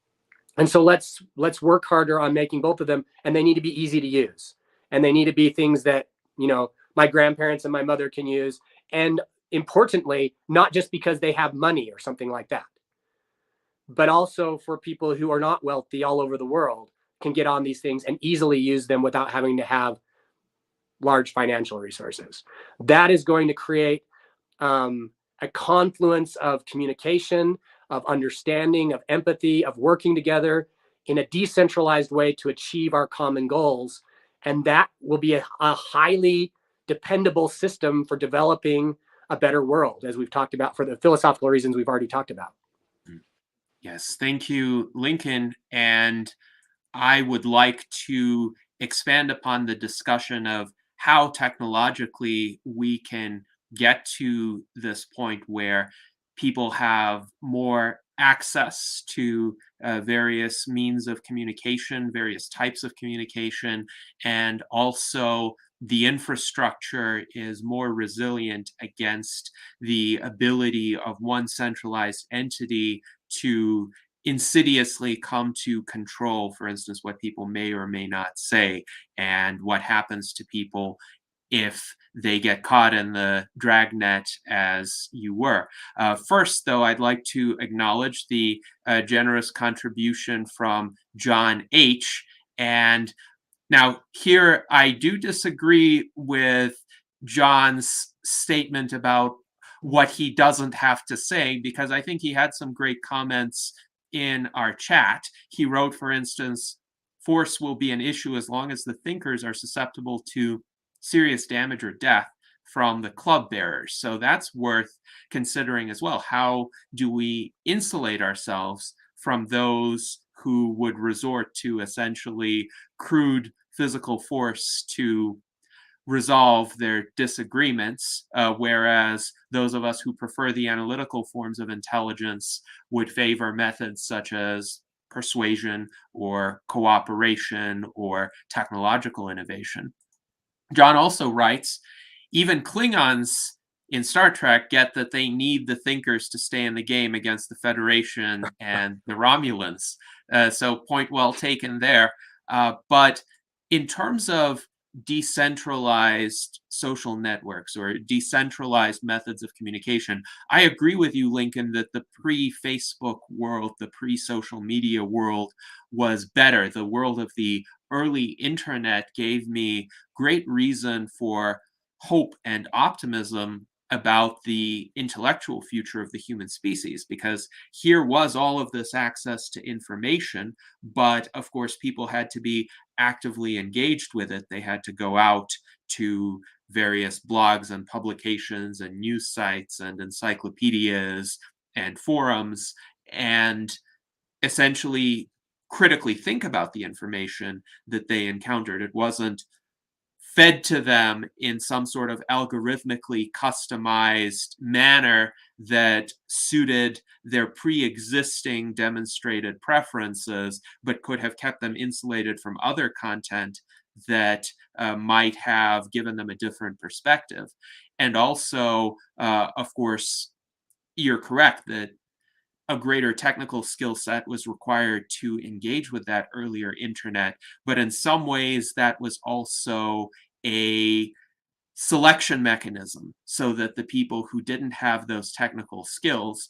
And so let's work harder on making both of them, and they need to be easy to use. And they need to be things that, my grandparents and my mother can use. And importantly, not just because they have money or something like that, but also for people who are not wealthy all over the world can get on these things and easily use them without having to have large financial resources. That is going to create a confluence of communication, of understanding, of empathy, of working together in a decentralized way to achieve our common goals. And that will be a highly dependable system for developing a better world, as we've talked about for the philosophical reasons we've already talked about. Yes, thank you, Lincoln. And I would like to expand upon the discussion of how technologically we can get to this point where people have more access to various means of communication, various types of communication, and also the infrastructure is more resilient against the ability of one centralized entity to insidiously come to control, for instance, what people may or may not say and what happens to people if they get caught in the dragnet as you were. First, though, I'd like to acknowledge the generous contribution from John H. And now here I do disagree with John's statement about what he doesn't have to say, because I think he had some great comments in our chat. He wrote, for instance, force will be an issue as long as the thinkers are susceptible to serious damage or death from the club bearers. So that's worth considering as well. How do we insulate ourselves from those who would resort to essentially crude physical force to resolve their disagreements, whereas those of us who prefer the analytical forms of intelligence would favor methods such as persuasion or cooperation or technological innovation. John also writes, even Klingons in Star Trek get that they need the thinkers to stay in the game against the Federation and the Romulans. So point well taken there. But in terms of decentralized social networks or decentralized methods of communication, I agree with you, Lincoln, that the pre-Facebook world, the pre-social media world was better. The world of the early internet gave me great reason for hope and optimism about the intellectual future of the human species, because here was all of this access to information, but of course people had to be actively engaged with it. They had to go out to various blogs and publications and news sites and encyclopedias and forums and essentially critically think about the information that they encountered. It wasn't fed to them in some sort of algorithmically customized manner that suited their pre-existing demonstrated preferences, but could have kept them insulated from other content that might have given them a different perspective. And also, of course, you're correct that a greater technical skill set was required to engage with that earlier internet. But in some ways, that was also a selection mechanism so that the people who didn't have those technical skills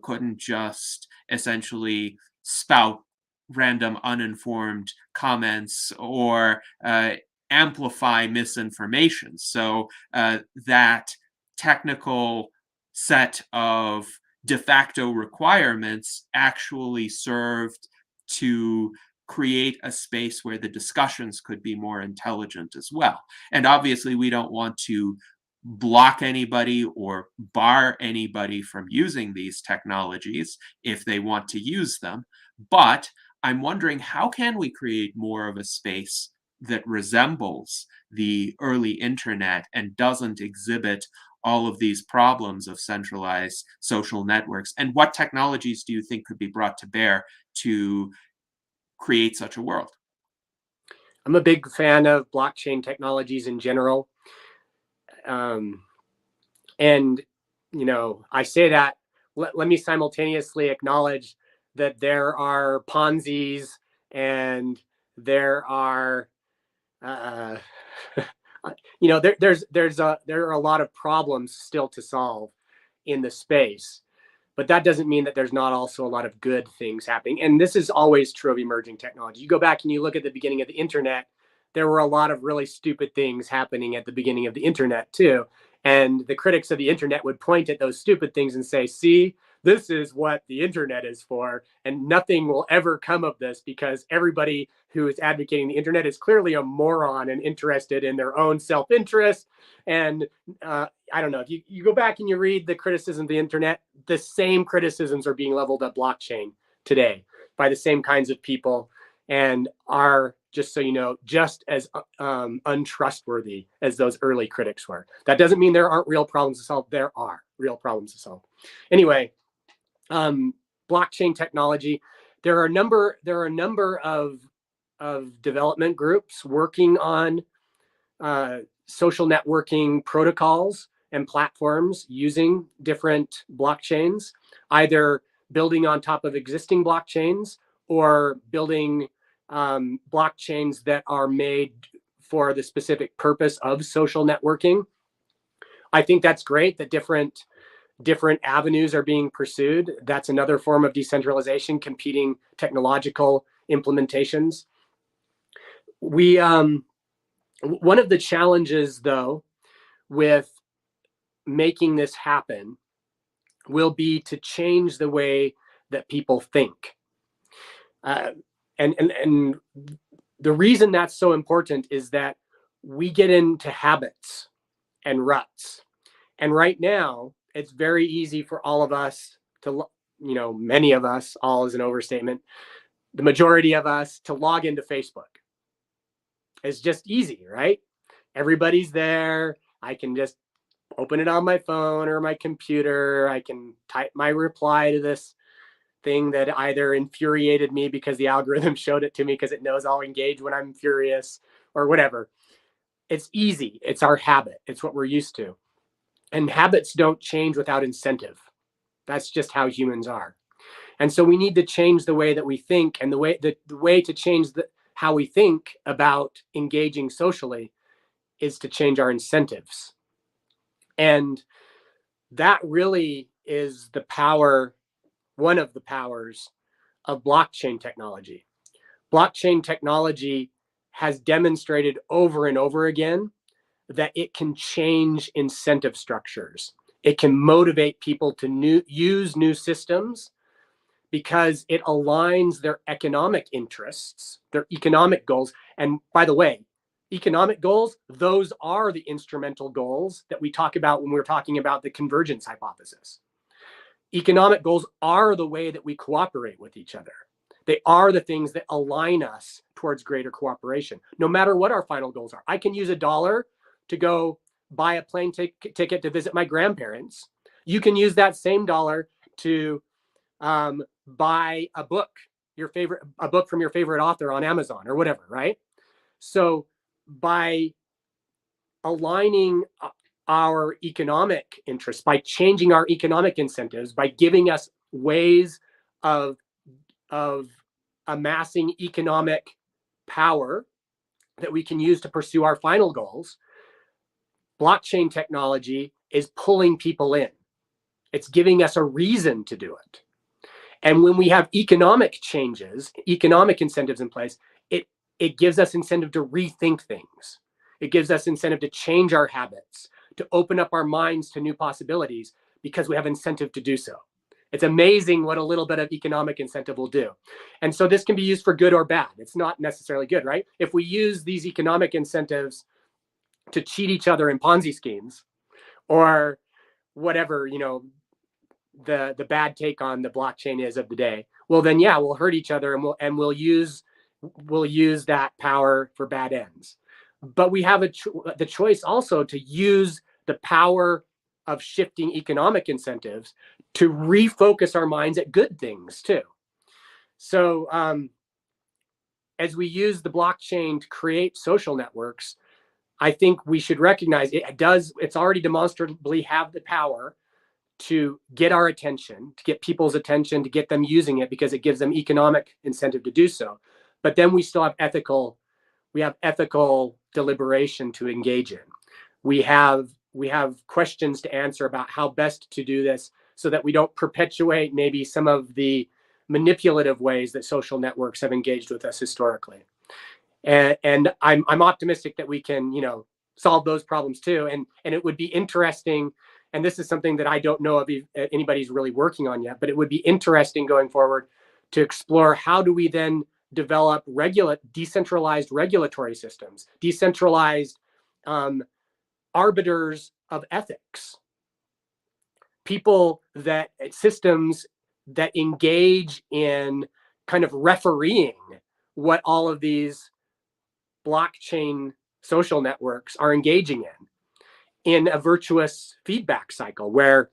couldn't just essentially spout random uninformed comments or amplify misinformation. So that technical set of de facto requirements actually served to create a space where the discussions could be more intelligent as well. And obviously, we don't want to block anybody or bar anybody from using these technologies if they want to use them. But I'm wondering, how can we create more of a space that resembles the early internet and doesn't exhibit all of these problems of centralized social networks? And what technologies do you think could be brought to bear to create such a world? I'm a big fan of blockchain technologies in general. And, you know, I say that, let me simultaneously acknowledge that there are Ponzi's and there are, you know, there are a lot of problems still to solve in the space. But that doesn't mean that there's not also a lot of good things happening. And this is always true of emerging technology. You go back and you look at the beginning of the internet, there were a lot of really stupid things happening at the beginning of the internet too. And the critics of the internet would point at those stupid things and say, see, this is what the internet is for. And nothing will ever come of this because everybody who is advocating the internet is clearly a moron and interested in their own self-interest. And I don't know, if you go back and you read the criticism of the internet, the same criticisms are being leveled at blockchain today by the same kinds of people and are, just so you know, just as untrustworthy as those early critics were. That doesn't mean there aren't real problems to solve. There are real problems to solve. Anyway, blockchain technology. There are a number of development groups working on social networking protocols and platforms using different blockchains, either building on top of existing blockchains or building blockchains that are made for the specific purpose of social networking. I think that's great that different avenues are being pursued. That's another form of decentralization, competing technological implementations. One of the challenges, though, with making this happen will be to change the way that people think. And the reason that's so important is that we get into habits and ruts. And right now, it's very easy for all of us to, many of us, all is an overstatement, the majority of us to log into Facebook. It's just easy, right? Everybody's there. I can just open it on my phone or my computer. I can type my reply to this thing that either infuriated me because the algorithm showed it to me because it knows I'll engage when I'm furious or whatever. It's easy. It's our habit. It's what we're used to. And habits don't change without incentive. That's just how humans are. And so we need to change the way that we think, and the way to change how we think about engaging socially is to change our incentives. And that really is the power, one of the powers of blockchain technology. Blockchain technology has demonstrated over and over again that it can change incentive structures. It can motivate people to use new systems because it aligns their economic interests, their economic goals. And by the way, economic goals, those are the instrumental goals that we talk about when we're talking about the convergence hypothesis. Economic goals are the way that we cooperate with each other. They are the things that align us towards greater cooperation, no matter what our final goals are. I can use $1 to go buy a plane ticket to visit my grandparents. You can use that same dollar to buy a book, a book from your favorite author on Amazon or whatever, right? So by aligning our economic interests, by changing our economic incentives, by giving us ways of amassing economic power that we can use to pursue our final goals, blockchain technology is pulling people in. It's giving us a reason to do it. And when we have economic changes, economic incentives in place, it gives us incentive to rethink things. It gives us incentive to change our habits, to open up our minds to new possibilities because we have incentive to do so. It's amazing what a little bit of economic incentive will do. And so this can be used for good or bad. It's not necessarily good, right? If we use these economic incentives to cheat each other in Ponzi schemes or whatever, the bad take on the blockchain is of the day, well then yeah, we'll hurt each other and we'll use that power for bad ends. But we have the choice also to use the power of shifting economic incentives to refocus our minds at good things too. So as we use the blockchain to create social networks, I think we should recognize it's already demonstrably have the power to get our attention, to get people's attention, to get them using it because it gives them economic incentive to do so. But then we still have ethical deliberation to engage in. We have questions to answer about how best to do this so that we don't perpetuate maybe some of the manipulative ways that social networks have engaged with us historically. And I'm optimistic that we can, solve those problems too. And it would be interesting, and this is something that I don't know if anybody's really working on yet, but it would be interesting going forward to explore how do we then develop decentralized regulatory systems, decentralized arbiters of ethics, systems that engage in kind of refereeing what all of these blockchain social networks are engaging in a virtuous feedback cycle where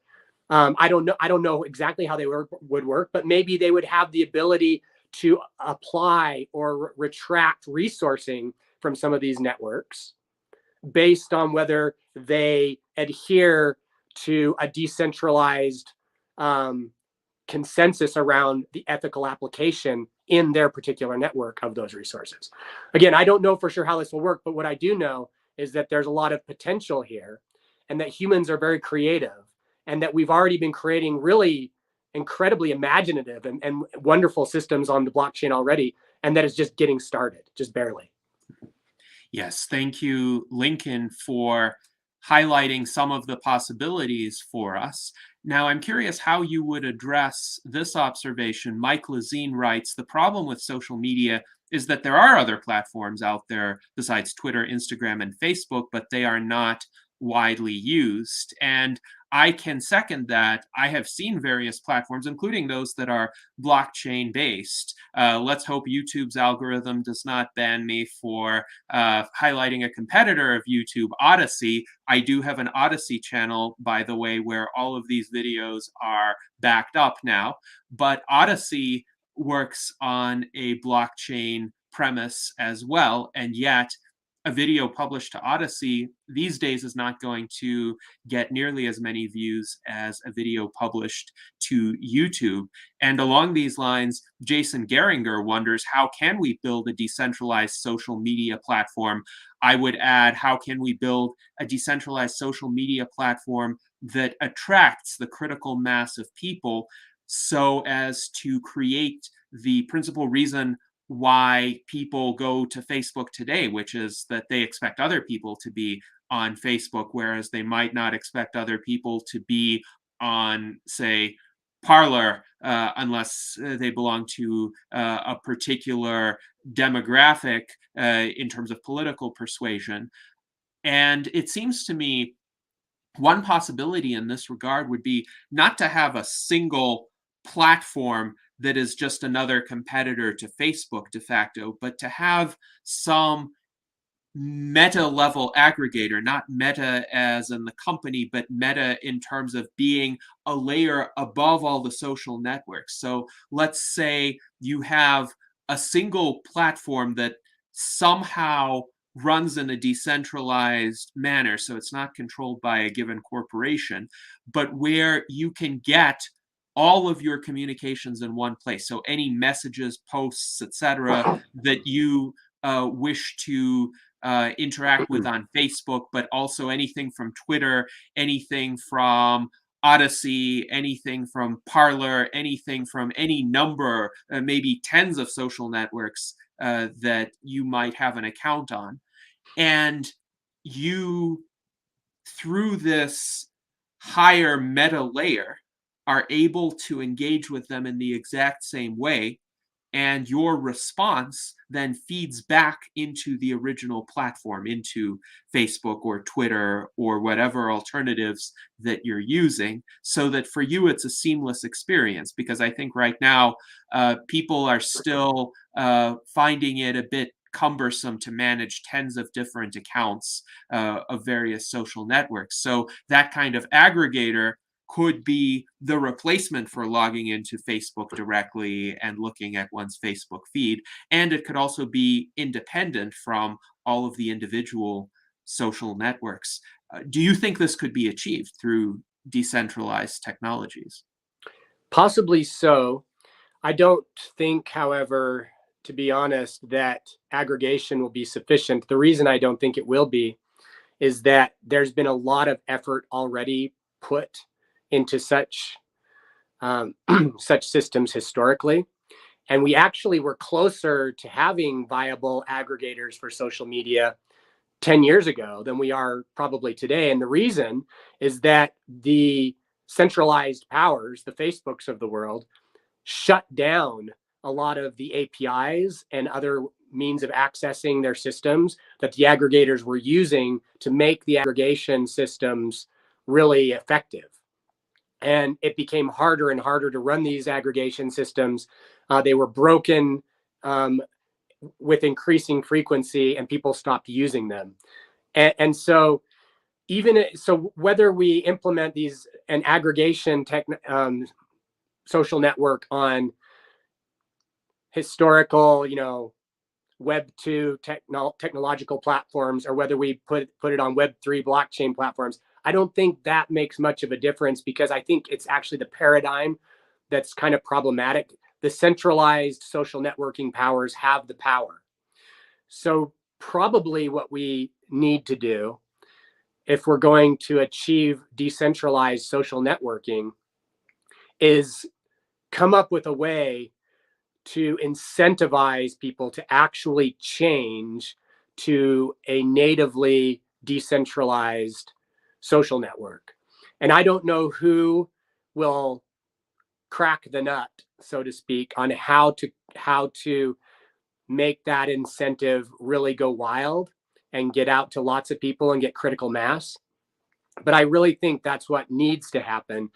I don't know exactly how they would work, but maybe they would have the ability to apply or retract resourcing from some of these networks based on whether they adhere to a decentralized consensus around the ethical application in their particular network of those resources. Again, I don't know for sure how this will work, but what I do know is that there's a lot of potential here and that humans are very creative and that we've already been creating really incredibly imaginative and wonderful systems on the blockchain already, and that is just getting started, just barely. Yes, thank you, Lincoln, for highlighting some of the possibilities for us. Now, I'm curious how you would address this observation. Mike Lazine writes, the problem with social media is that there are other platforms out there besides Twitter, Instagram, and Facebook, but they are not widely used. And I can second that. I have seen various platforms, including those that are blockchain based. Let's hope YouTube's algorithm does not ban me for highlighting a competitor of YouTube, Odyssey. I do have an Odyssey channel, by the way, where all of these videos are backed up now. But Odyssey works on a blockchain premise as well, and yet a video published to Odyssey these days is not going to get nearly as many views as a video published to YouTube. And along these lines, Jason Geringer wonders, how can we build a decentralized social media platform? I would add, how can we build a decentralized social media platform that attracts the critical mass of people so as to create the principal reason why people go to Facebook today, which is that they expect other people to be on Facebook, whereas they might not expect other people to be on, say, Parler, unless they belong to a particular demographic in terms of political persuasion. And it seems to me one possibility in this regard would be not to have a single platform that is just another competitor to Facebook de facto, but to have some meta level aggregator, not meta as in the company, but meta in terms of being a layer above all the social networks. So let's say you have a single platform that somehow runs in a decentralized manner, so it's not controlled by a given corporation, but where you can get all of your communications in one place. So any messages, posts, etc., that you wish to interact with on Facebook, but also anything from Twitter, anything from Odyssey, anything from Parler, anything from any number, maybe tens of social networks that you might have an account on. And you, through this higher meta layer, are able to engage with them in the exact same way, and your response then feeds back into the original platform, into Facebook or Twitter or whatever alternatives that you're using, so that for you it's a seamless experience. Because I think right now people are still finding it a bit cumbersome to manage tens of different accounts of various social networks. So that kind of aggregator could be the replacement for logging into Facebook directly and looking at one's Facebook feed. And it could also be independent from all of the individual social networks. Do you think this could be achieved through decentralized technologies? Possibly so. I don't think, however, to be honest, that aggregation will be sufficient. The reason I don't think it will be is that there's been a lot of effort already put into such such systems historically. And we actually were closer to having viable aggregators for social media 10 years ago than we are probably today. And the reason is that the centralized powers, the Facebooks of the world, shut down a lot of the APIs and other means of accessing their systems that the aggregators were using to make the aggregation systems really effective. And it became harder and harder to run these aggregation systems. They were broken with increasing frequency, and people stopped using them. And so whether we implement these an aggregation social network on historical, Web 2 technological platforms, or whether we put it on Web 3 blockchain platforms, I don't think that makes much of a difference, because I think it's actually the paradigm that's kind of problematic. The centralized social networking powers have the power. So probably what we need to do, if we're going to achieve decentralized social networking, is come up with a way to incentivize people to actually change to a natively decentralized social network. And I don't know who will crack the nut, so to speak, on how to make that incentive really go wild and get out to lots of people and get critical mass. But I really think that's what needs to happen.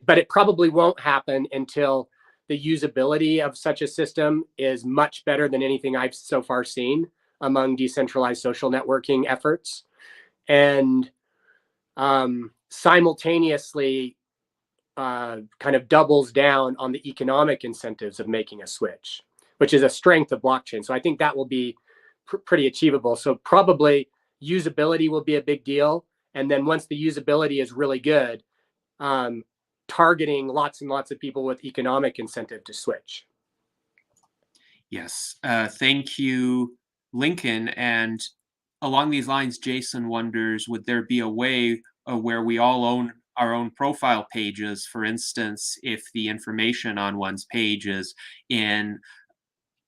But it probably won't happen until the usability of such a system is much better than anything I've so far seen among decentralized social networking efforts. And simultaneously kind of doubles down on the economic incentives of making a switch, which is a strength of blockchain. So I think that will be pretty achievable. So probably usability will be a big deal. And then once the usability is really good, targeting lots and lots of people with economic incentive to switch. Yes, thank you, Lincoln. And along these lines, Jason wonders, would there be a way where we all own our own profile pages? For instance, if the information on one's page is in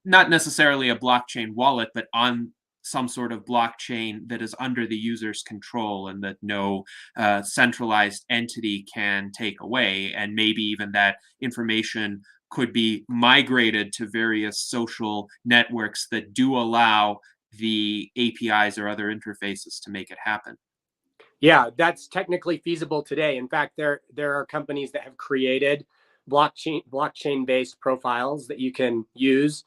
not necessarily a blockchain wallet, but on some sort of blockchain that is under the user's control and that no centralized entity can take away. And maybe even that information could be migrated to various social networks that do allow the APIs or other interfaces to make it happen. Yeah, that's technically feasible today. In fact, there are companies that have created blockchain-based profiles that you can use.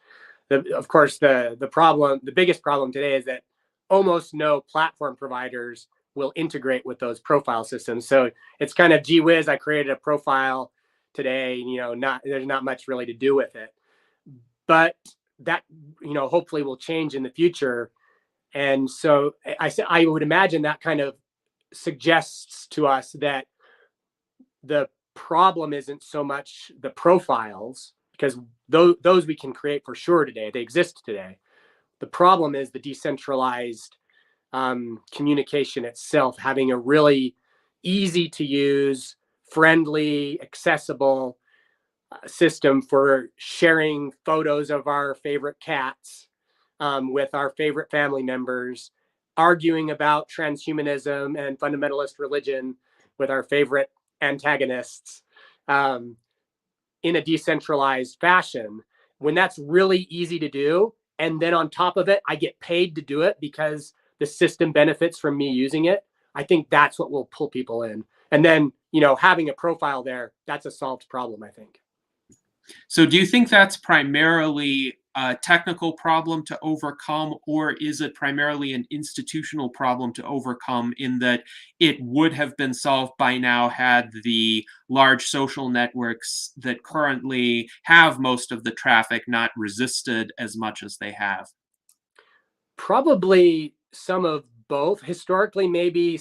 Of course, the biggest problem today is that almost no platform providers will integrate with those profile systems. So it's kind of, gee whiz, I created a profile today, there's not much really to do with it. But that, hopefully will change in the future. And so I would imagine that kind of suggests to us that the problem isn't so much the profiles, because those we can create for sure today. They exist today. The problem is the decentralized communication itself, having a really easy to use, friendly, accessible system for sharing photos of our favorite cats with our favorite family members, arguing about transhumanism and fundamentalist religion with our favorite antagonists in a decentralized fashion. When that's really easy to do, and then on top of it, I get paid to do it because the system benefits from me using it, I think that's what will pull people in. And then, having a profile there, that's a solved problem, I think. So do you think that's primarily a technical problem to overcome, or is it primarily an institutional problem to overcome, in that it would have been solved by now had the large social networks that currently have most of the traffic not resisted as much as they have? Probably some of both. Historically, maybe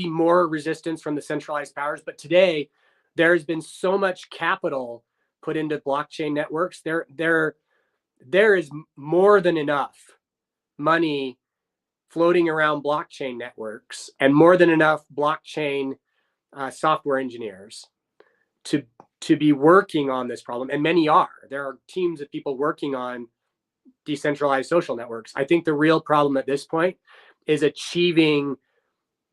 more resistance from the centralized powers, but today there's been so much capital put into blockchain networks. There is more than enough money floating around blockchain networks, and more than enough blockchain software engineers to be working on this problem. And many are. There are teams of people working on decentralized social networks. I think the real problem at this point is achieving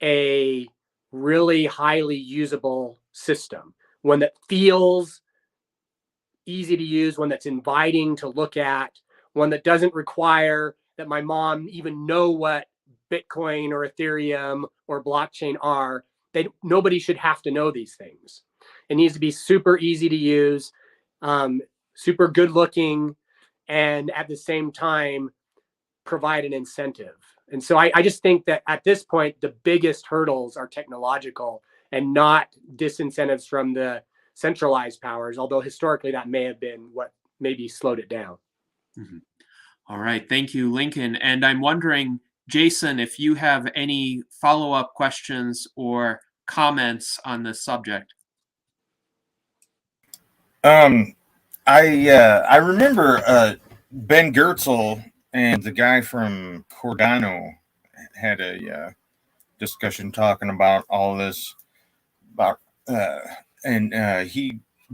a really highly usable system, one that feels easy to use, one that's inviting to look at, one that doesn't require that my mom even know what Bitcoin or Ethereum or blockchain are. Nobody should have to know these things. It needs to be super easy to use, super good looking, and at the same time provide an incentive. And so I just think that at this point, the biggest hurdles are technological and not disincentives from the centralized powers, although historically that may have been what maybe slowed it down. Mm-hmm. All right, thank you, Lincoln. And I'm wondering, Jason, if you have any follow-up questions or comments on this subject. I remember Ben Goertzel and the guy from Cardano had a discussion talking about all this about Ben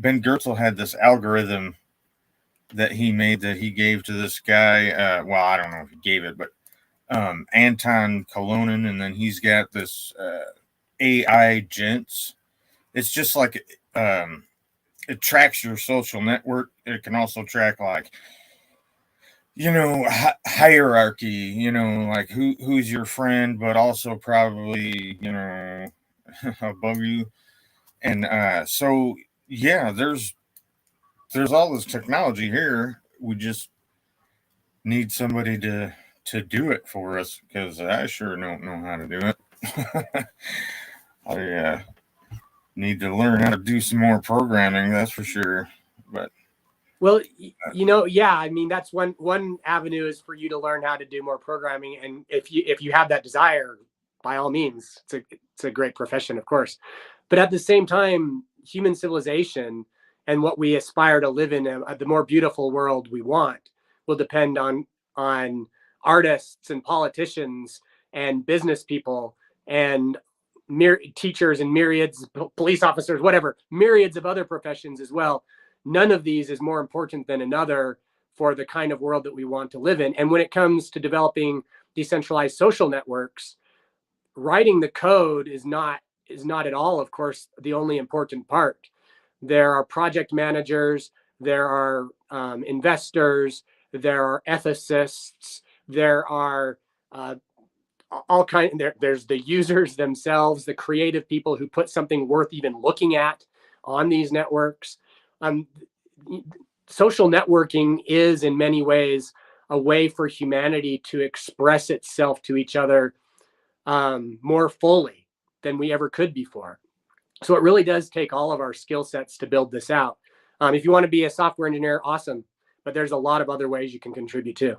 Goertzel had this algorithm that he made that he gave to this guy. Well, I don't know if he gave it, but Anton Kolonin, and then he's got this AI gents it's just like it tracks your social network. It can also track like, hierarchy, like who's your friend, but also probably, above you. And so yeah, there's all this technology here. We just need somebody to do it for us, because I sure don't know how to do it. I need to learn how to do some more programming, that's for sure. But well, yeah, I mean, that's one avenue is for you to learn how to do more programming, and if you have that desire, by all means, it's a great profession, of course. But at the same time, human civilization and what we aspire to live in, the more beautiful world we want, will depend on artists and politicians and business people and teachers and myriads, police officers, whatever, myriads of other professions as well. None of these is more important than another for the kind of world that we want to live in. And when it comes to developing decentralized social networks, writing the code is not at all, of course, the only important part. There are project managers, there are investors, there are ethicists, there are all kinds. There's the users themselves, the creative people who put something worth even looking at on these networks. Social networking is, in many ways, a way for humanity to express itself to each other more fully than we ever could before. So it really does take all of our skill sets to build this out. If you want to be a software engineer, awesome. But there's a lot of other ways you can contribute too.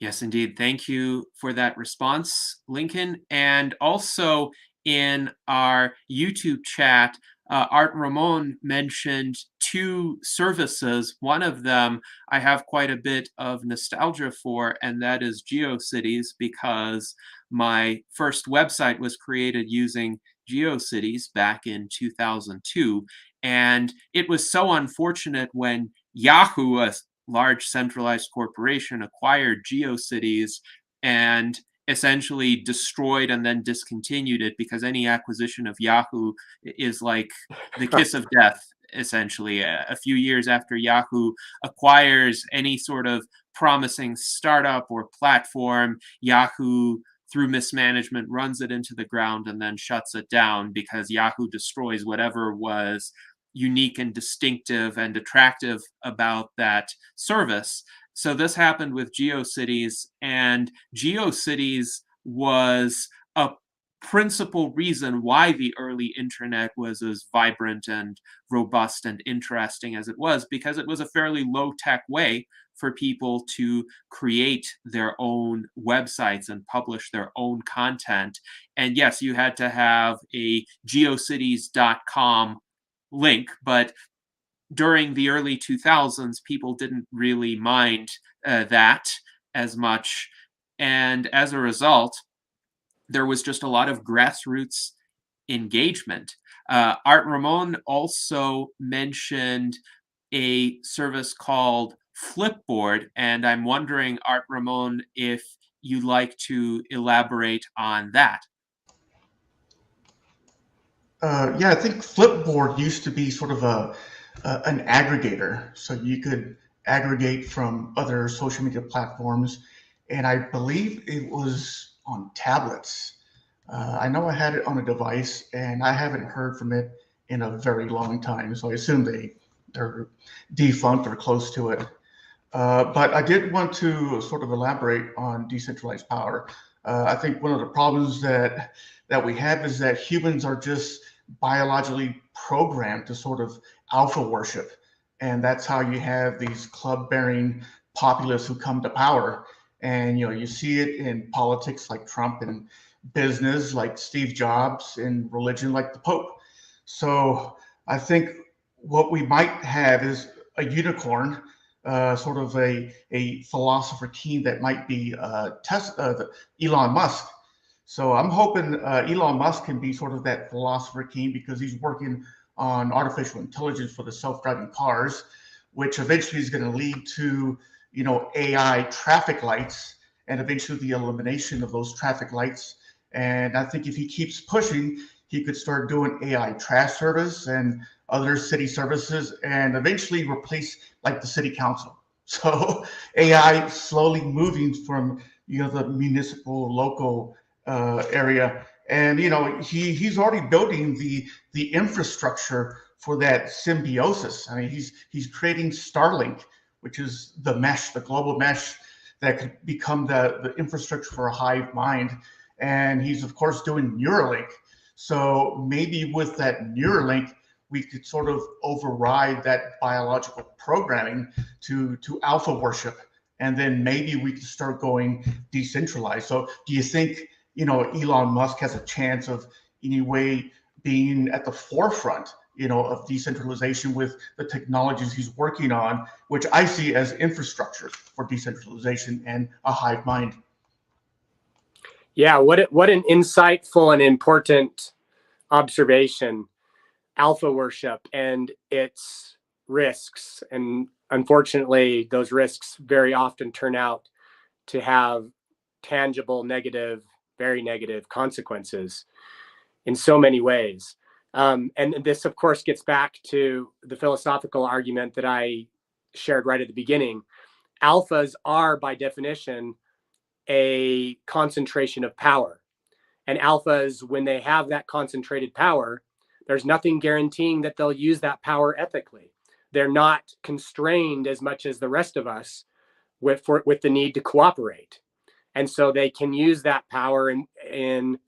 Yes, indeed. Thank you for that response, Lincoln. And also in our YouTube chat, Art Ramon mentioned two services. One of them I have quite a bit of nostalgia for, and that is GeoCities, because my first website was created using GeoCities back in 2002. And it was so unfortunate when Yahoo, a large centralized corporation, acquired GeoCities and essentially destroyed and then discontinued it, because any acquisition of Yahoo is like the kiss of death, essentially. A few years after Yahoo acquires any sort of promising startup or platform, Yahoo, through mismanagement, runs it into the ground and then shuts it down, because Yahoo destroys whatever was unique and distinctive and attractive about that service. So this happened with GeoCities, and GeoCities was a principal reason why the early internet was as vibrant and robust and interesting as it was, because it was a fairly low-tech way for people to create their own websites and publish their own content. And yes, you had to have a geocities.com link, but during the early 2000s, people didn't really mind that as much. And as a result, there was just a lot of grassroots engagement. Art Ramon also mentioned a service called Flipboard, and I'm wondering, Art Ramon, if you'd like to elaborate on that. Yeah, I think Flipboard used to be sort of an aggregator, so you could aggregate from other social media platforms, and I believe it was on tablets. I know I had it on a device, and I haven't heard from it in a very long time, so I assume they're defunct or close to it. But I did want to sort of elaborate on decentralized power. I think one of the problems that we have is that humans are just biologically programmed to sort of alpha worship, and that's how you have these club-bearing populists who come to power. And you see it in politics like Trump, and business like Steve Jobs, and religion like the Pope. So I think what we might have is a unicorn, sort of a philosopher king that might be Elon Musk. So I'm hoping Elon Musk can be sort of that philosopher king, because he's working on artificial intelligence for the self-driving cars, which eventually is going to lead to AI traffic lights, and eventually the elimination of those traffic lights. And I think if he keeps pushing, he could start doing AI trash service and other city services and eventually replace like the city council. So AI slowly moving from, the municipal local area. And, he's already building the infrastructure for that symbiosis. I mean, he's creating Starlink, which is the mesh, the global mesh that could become the infrastructure for a hive mind. And he's of course doing Neuralink. So maybe with that Neuralink, we could sort of override that biological programming to alpha worship, and then maybe we could start going decentralized. So do you think, Elon Musk has a chance of anyway being at the forefront, of decentralization with the technologies he's working on, which I see as infrastructure for decentralization and a hive mind? Yeah, what an insightful and important observation. Alpha worship and its risks. And unfortunately, those risks very often turn out to have tangible, negative, very negative consequences in so many ways. And this, of course, gets back to the philosophical argument that I shared right at the beginning. Alphas are, by definition, a concentration of power. And alphas, when they have that concentrated power, there's nothing guaranteeing that they'll use that power ethically. They're not constrained as much as the rest of us with the need to cooperate. And so they can use that power in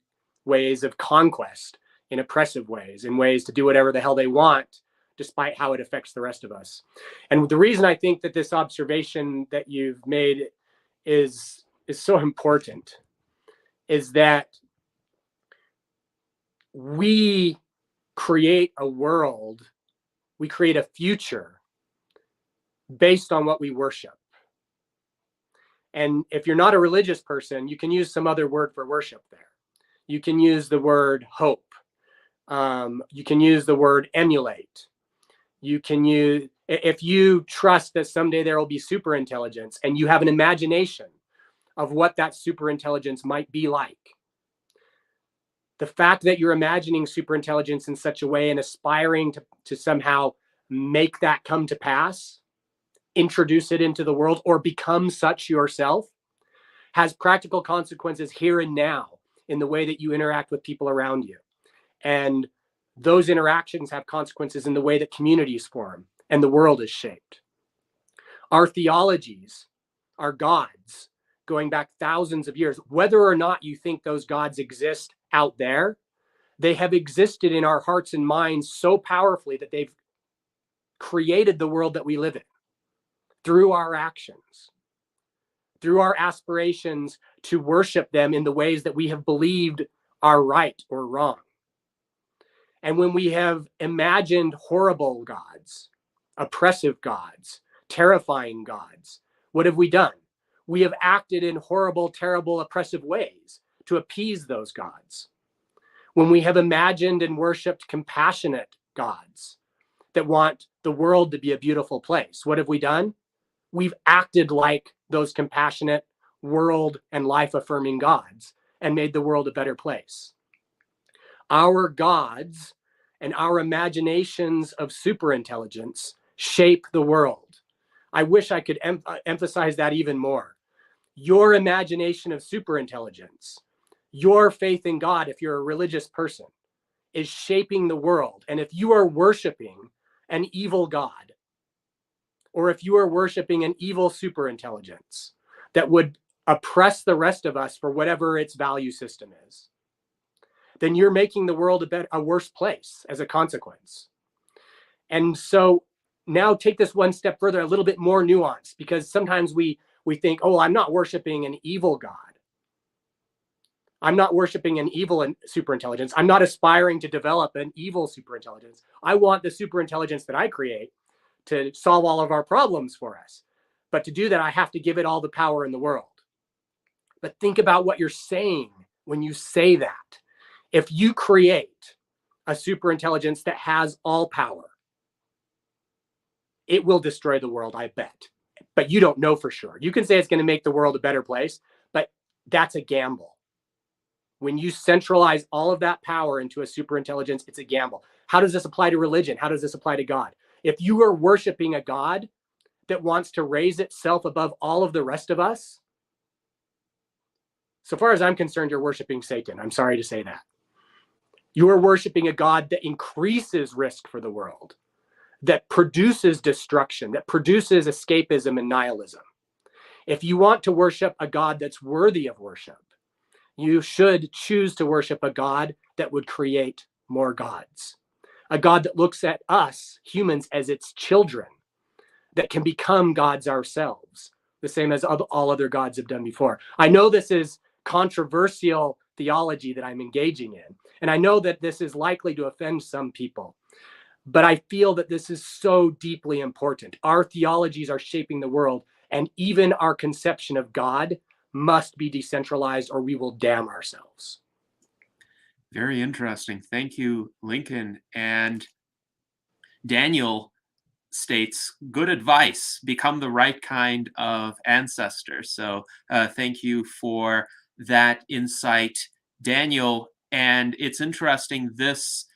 ways of conquest, in oppressive ways, in ways to do whatever the hell they want, despite how it affects the rest of us. And the reason I think that this observation that you've made is so important is that we create a world, we create a future based on what we worship. And if you're not a religious person, you can use some other word for worship there. You can use the word hope. You can use the word emulate. You can use, if you trust that someday there will be superintelligence and you have an imagination of what that superintelligence might be like, the fact that you're imagining superintelligence in such a way and aspiring to somehow make that come to pass, introduce it into the world, or become such yourself, has practical consequences here and now in the way that you interact with people around you. And those interactions have consequences in the way that communities form and the world is shaped. Our theologies, our gods, going back thousands of years, whether or not you think those gods exist out there, they have existed in our hearts and minds so powerfully that they've created the world that we live in through our actions, through our aspirations to worship them in the ways that we have believed are right or wrong. And when we have imagined horrible gods, oppressive gods, terrifying gods, what have we done? We have acted in horrible, terrible, oppressive ways to appease those gods. When we have imagined and worshiped compassionate gods that want the world to be a beautiful place, what have we done? We've acted like those compassionate, world and life-affirming gods and made the world a better place. Our gods and our imaginations of superintelligence shape the world. I wish I could emphasize that even more. Your imagination of superintelligence, your faith in God, if you're a religious person, is shaping the world. And if you are worshiping an evil God, or if you are worshiping an evil superintelligence that would oppress the rest of us for whatever its value system is, then you're making the world a worse place as a consequence. And so now take this one step further, a little bit more nuanced, because sometimes we think, oh, I'm not worshiping an evil God. I'm not worshiping an evil superintelligence. I'm not aspiring to develop an evil superintelligence. I want the superintelligence that I create to solve all of our problems for us. But to do that, I have to give it all the power in the world. But think about what you're saying when you say that. If you create a superintelligence that has all power, it will destroy the world, I bet. But you don't know for sure. You can say it's going to make the world a better place, but that's a gamble. When you centralize all of that power into a superintelligence, it's a gamble. How does this apply to religion? How does this apply to God? If you are worshiping a God that wants to raise itself above all of the rest of us, so far as I'm concerned, you're worshiping Satan. I'm sorry to say that. You are worshiping a God that increases risk for the world, that produces destruction, that produces escapism and nihilism. If you want to worship a God that's worthy of worship, you should choose to worship a God that would create more gods, a God that looks at us, humans, as its children, that can become gods ourselves, the same as all other gods have done before. I know this is controversial theology that I'm engaging in, and I know that this is likely to offend some people, but I feel that this is so deeply important. Our theologies are shaping the world, and even our conception of God must be decentralized or we will damn ourselves. Very interesting. Thank you, Lincoln. And Daniel states, good advice, become the right kind of ancestor. So thank you for that insight, Daniel. And it's interesting, this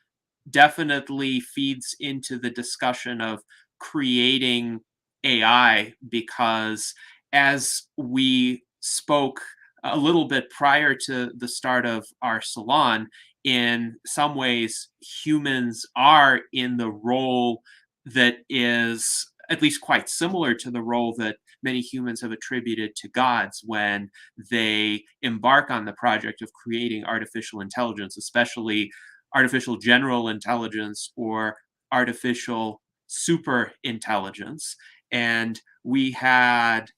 definitely feeds into the discussion of creating AI, because as we spoke a little bit prior to the start of our salon, in some ways humans are in the role that is at least quite similar to the role that many humans have attributed to gods when they embark on the project of creating artificial intelligence, especially artificial general intelligence or artificial super intelligence. And we had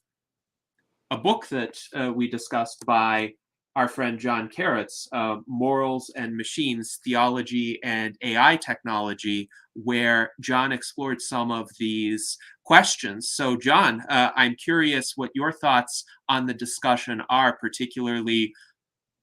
a book that we discussed by our friend John Carrots, Morals and Machines, Theology and AI Technology, where John explored some of these questions. So John, I'm curious what your thoughts on the discussion are, particularly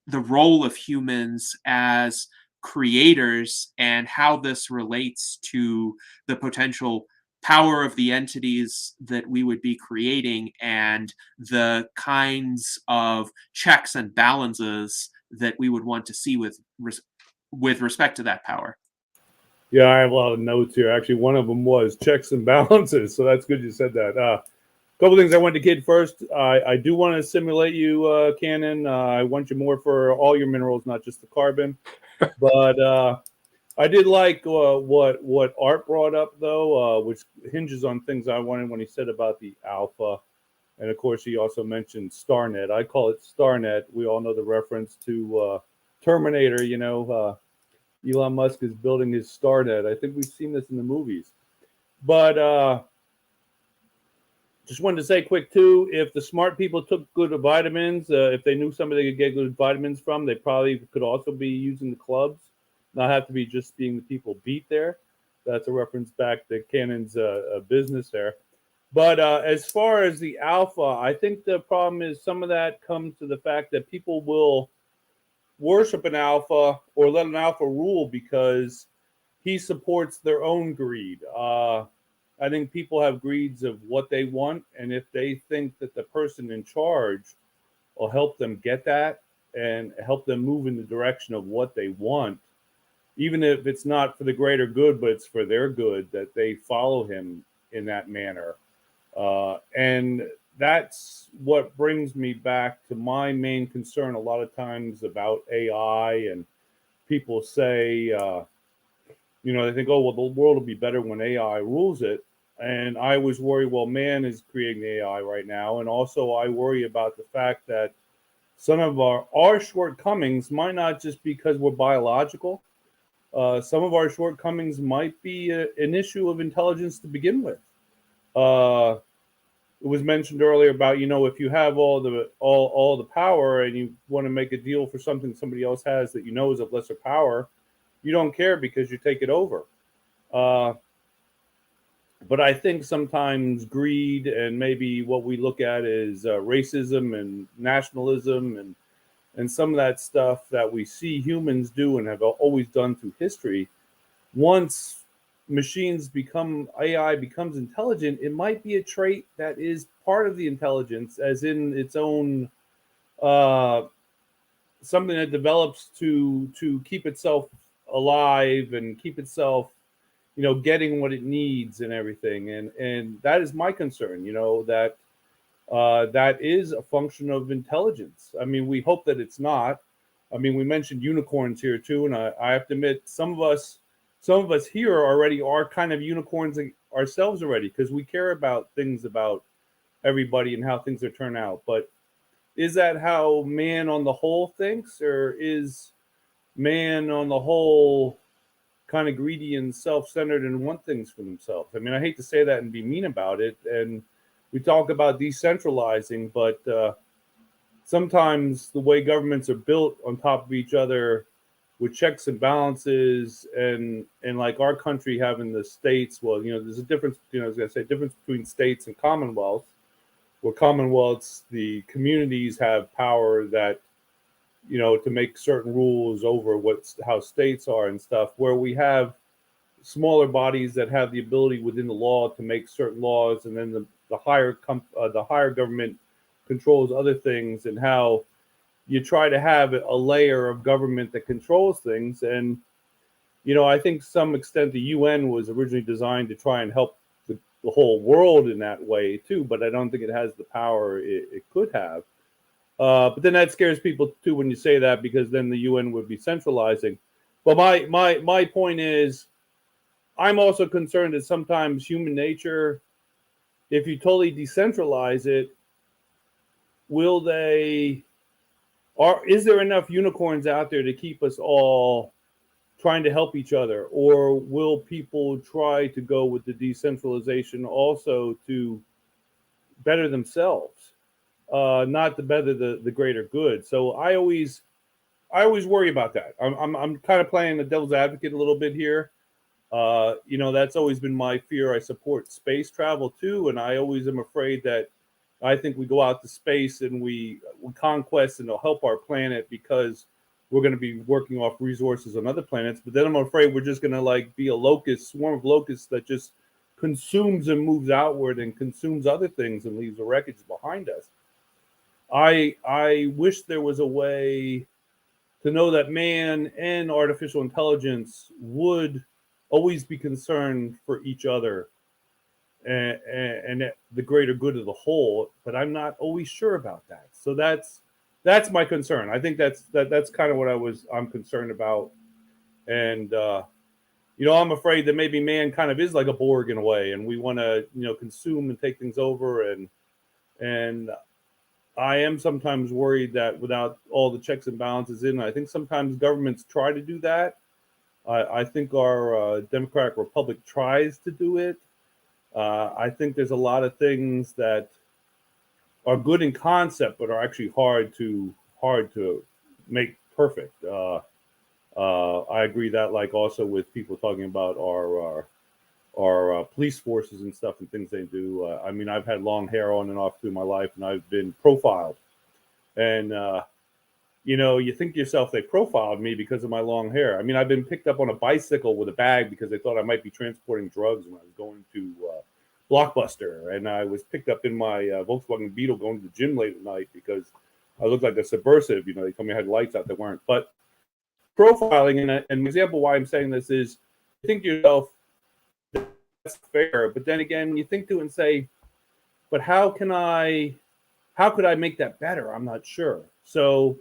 the role of humans as creators and how this relates to the potential power of the entities that we would be creating and the kinds of checks and balances that we would want to see with respect to that power. Yeah, I have a lot of notes here. Actually, one of them was checks and balances. So that's good you said that. A couple things I want to kid first. I do want to simulate you, Cannon. I want you more for all your minerals, not just the carbon. But I did like what Art brought up, though, which hinges on things I wanted when he said about the alpha. And, of course, he also mentioned StarNet. I call it StarNet. We all know the reference to Terminator, you know. Elon Musk is building his StarNet. I think we've seen this in the movies. But just wanted to say quick, too, if the smart people took good vitamins, if they knew somebody they could get good vitamins from, they probably could also be using the clubs, not have to be just being the people beat there. That's a reference back to Cannon's business there. But as far as the alpha, I think the problem is some of that comes to the fact that people will worship an alpha or let an alpha rule because he supports their own greed. I think people have greeds of what they want, and if they think that the person in charge will help them get that and help them move in the direction of what they want, even if it's not for the greater good, but it's for their good, that they follow him in that manner. And that's what brings me back to my main concern a lot of times about AI. And people say, they think, oh, well, the world will be better when AI rules it. And I always worry, well, man is creating the AI right now. And also I worry about the fact that some of our shortcomings might not just because we're biological. Some of our shortcomings might be an issue of intelligence to begin with. It was mentioned earlier about, if you have all the power and you want to make a deal for something somebody else has that is of lesser power, you don't care because you take it over. But I think sometimes greed and maybe what we look at is racism and nationalism and some of that stuff that we see humans do and have always done through history. Once AI becomes intelligent, it might be a trait that is part of the intelligence, as in its own something that develops to keep itself alive and keep itself, getting what it needs and everything. And that is my concern, that that is a function of intelligence. I mean, we hope that it's not. I mean, we mentioned unicorns here too, and I have to admit, some of us here already are kind of unicorns ourselves already, because we care about things about everybody and how things are turned out. But is that how man on the whole thinks, or is man on the whole kind of greedy and self-centered and want things for themselves? I mean, I hate to say that and be mean about it, and we talk about decentralizing, but sometimes the way governments are built on top of each other with checks and balances, and like our country having the states, well, there's a difference, as I say, difference between states and commonwealths, where commonwealths, the communities have power that, to make certain rules over how states are and stuff, where we have smaller bodies that have the ability within the law to make certain laws, and then the higher government controls other things, and how you try to have a layer of government that controls things. And I think to some extent the UN was originally designed to try and help the whole world in that way too, but I don't think it has the power it could have. But then that scares people too when you say that, because then the UN would be centralizing. But my point is, I'm also concerned that sometimes human nature, if you totally decentralize it, is there enough unicorns out there to keep us all trying to help each other? Or will people try to go with the decentralization also to better themselves, not to better the greater good? So I always worry about that. I'm kind of playing the devil's advocate a little bit here. That's always been my fear. I support space travel too, and I always am afraid that I think we go out to space and we conquest and it'll help our planet because we're going to be working off resources on other planets. But then I'm afraid we're just going to be a swarm of locusts that just consumes and moves outward and consumes other things and leaves the wreckage behind us. I wish there was a way to know that man and artificial intelligence would always be concerned for each other and the greater good of the whole, but I'm not always sure about that. So that's my concern. I think that's kind of what I'm concerned about. And I'm afraid that maybe man kind of is like a Borg in a way, and we want to consume and take things over, and I am sometimes worried that without all the checks and balances I think sometimes governments try to do that. I think our democratic republic tries to do it. I think there's a lot of things that are good in concept, but are actually hard to make perfect. I agree that, also with people talking about our police forces and stuff and things they do. I mean, I've had long hair on and off through my life, and I've been profiled. And you think to yourself, they profiled me because of my long hair. I mean, I've been picked up on a bicycle with a bag because they thought I might be transporting drugs when I was going to Blockbuster. And I was picked up in my Volkswagen Beetle going to the gym late at night because I looked like a subversive. They told me I had lights out that weren't. But profiling, and an example why I'm saying this is, you think to yourself, that's fair. But then again, you think to and say, but how could I make that better? I'm not sure. So,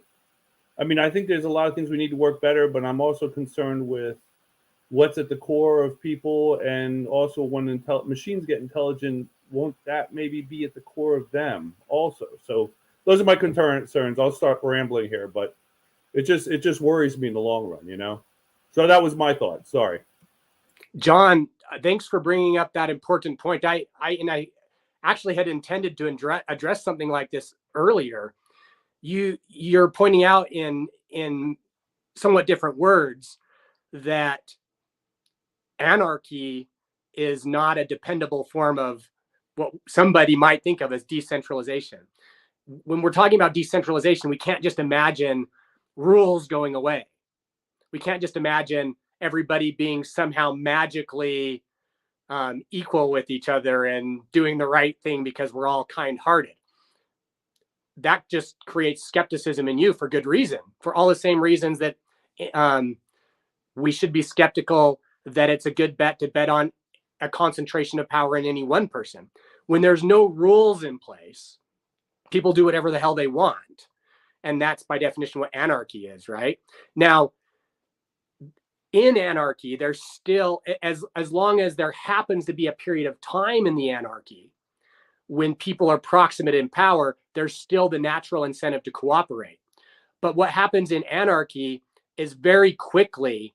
I mean, I think there's a lot of things we need to work better, but I'm also concerned with what's at the core of people, and also when machines get intelligent, won't that maybe be at the core of them also? So those are my concerns. I'll start rambling here, but it just worries me in the long run, So that was my thought. Sorry. John, thanks for bringing up that important point. I actually had intended to address something like this earlier. You're pointing out in somewhat different words that anarchy is not a dependable form of what somebody might think of as decentralization. When we're talking about decentralization, we can't just imagine rules going away. We can't just imagine everybody being somehow magically equal with each other and doing the right thing because we're all kind-hearted. that just creates skepticism in you for good reason, for all the same reasons that we should be skeptical that it's a good bet to bet on a concentration of power in any one person. When there's no rules in place, people do whatever the hell they want. And that's by definition what anarchy is, right? Now, in anarchy, there's still, as long as there happens to be a period of time in the anarchy when people are proximate in power, there's still the natural incentive to cooperate. But what happens in anarchy is very quickly,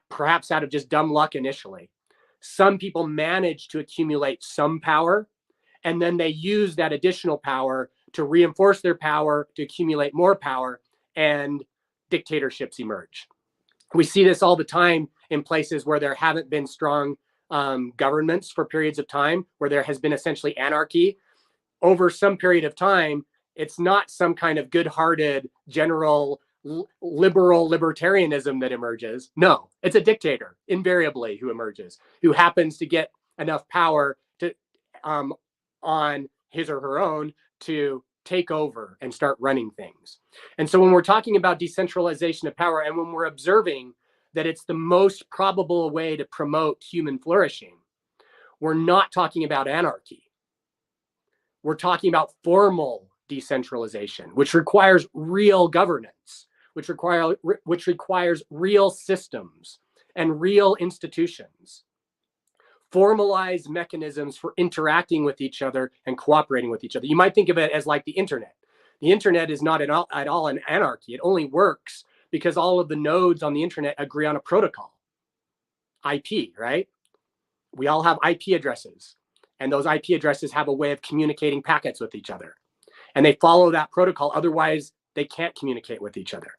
perhaps out of just dumb luck initially, some people manage to accumulate some power, and then they use that additional power to reinforce their power, to accumulate more power, and dictatorships emerge. We see this all the time in places where there haven't been strong governments for periods of time, where there has been essentially anarchy. Over some period of time, it's not some kind of good-hearted general liberal libertarianism that emerges. No, it's a dictator invariably who emerges, who happens to get enough power to on his or her own to take over and start running things. And so when we're talking about decentralization of power, and when we're observing that it's the most probable way to promote human flourishing, we're not talking about anarchy. We're talking about formal decentralization, which requires real governance, which requires real systems and real institutions, formalized mechanisms for interacting with each other and cooperating with each other. You might think of it as like the internet. The internet is not at all an anarchy. It only works because all of the nodes on the internet agree on a protocol, IP, right? We all have IP addresses, and those IP addresses have a way of communicating packets with each other. And they follow that protocol, otherwise they can't communicate with each other.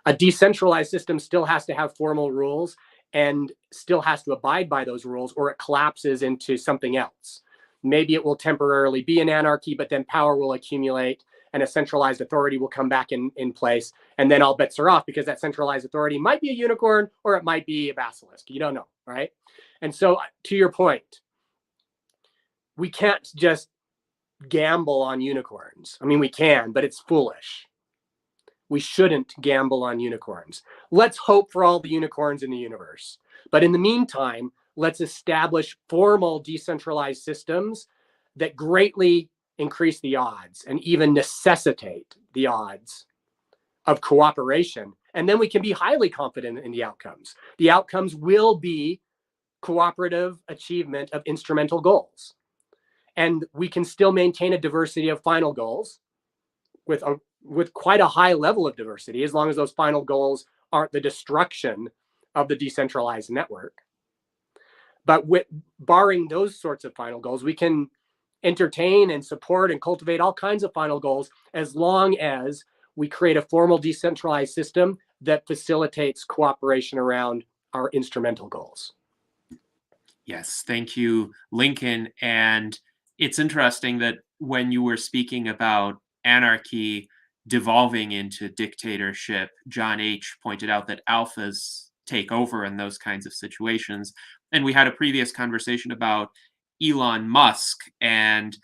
A decentralized system still has to have formal rules and still has to abide by those rules, or it collapses into something else. Maybe it will temporarily be an anarchy, but then power will accumulate and a centralized authority will come back in place, and then all bets are off, because that centralized authority might be a unicorn or it might be a basilisk. You don't know, right? And so to your point, we can't just gamble on unicorns. I mean, we can, but it's foolish. We shouldn't gamble on unicorns. Let's hope for all the unicorns in the universe. But in the meantime, let's establish formal decentralized systems that greatly increase the odds and even necessitate the odds of cooperation. And then we can be highly confident in the outcomes. The outcomes will be cooperative achievement of instrumental goals. And we can still maintain a diversity of final goals with quite a high level of diversity, as long as those final goals aren't the destruction of the decentralized network. But barring those sorts of final goals, we can entertain and support and cultivate all kinds of final goals, as long as we create a formal decentralized system that facilitates cooperation around our instrumental goals. Yes, thank you, Lincoln. And it's interesting that when you were speaking about anarchy devolving into dictatorship, John H. pointed out that alphas take over in those kinds of situations. And we had a previous conversation about Elon Musk and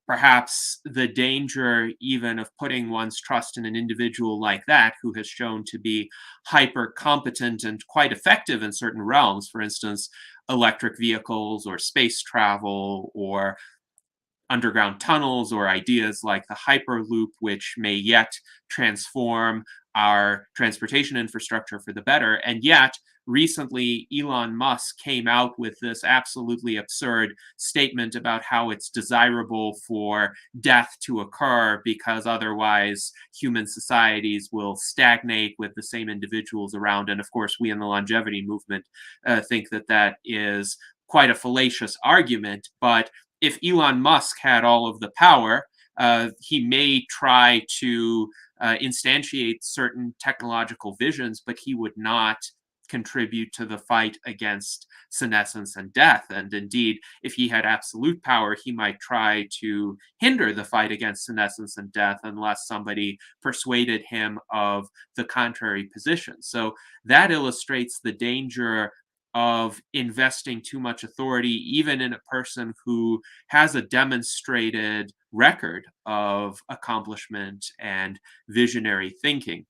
perhaps the danger even of putting one's trust in an individual like that, who has shown to be hyper competent and quite effective in certain realms, for instance, electric vehicles or space travel or underground tunnels, or ideas like the Hyperloop, which may yet transform our transportation infrastructure for the better. And yet, recently, Elon Musk came out with this absolutely absurd statement about how it's desirable for death to occur because otherwise human societies will stagnate with the same individuals around. And of course, we in the longevity movement think that that is quite a fallacious argument. But if Elon Musk had all of the power, he may try to instantiate certain technological visions, but he would not contribute to the fight against senescence and death. And indeed, if he had absolute power, he might try to hinder the fight against senescence and death unless somebody persuaded him of the contrary position. So that illustrates the danger of investing too much authority, even in a person who has a demonstrated record of accomplishment and visionary thinking.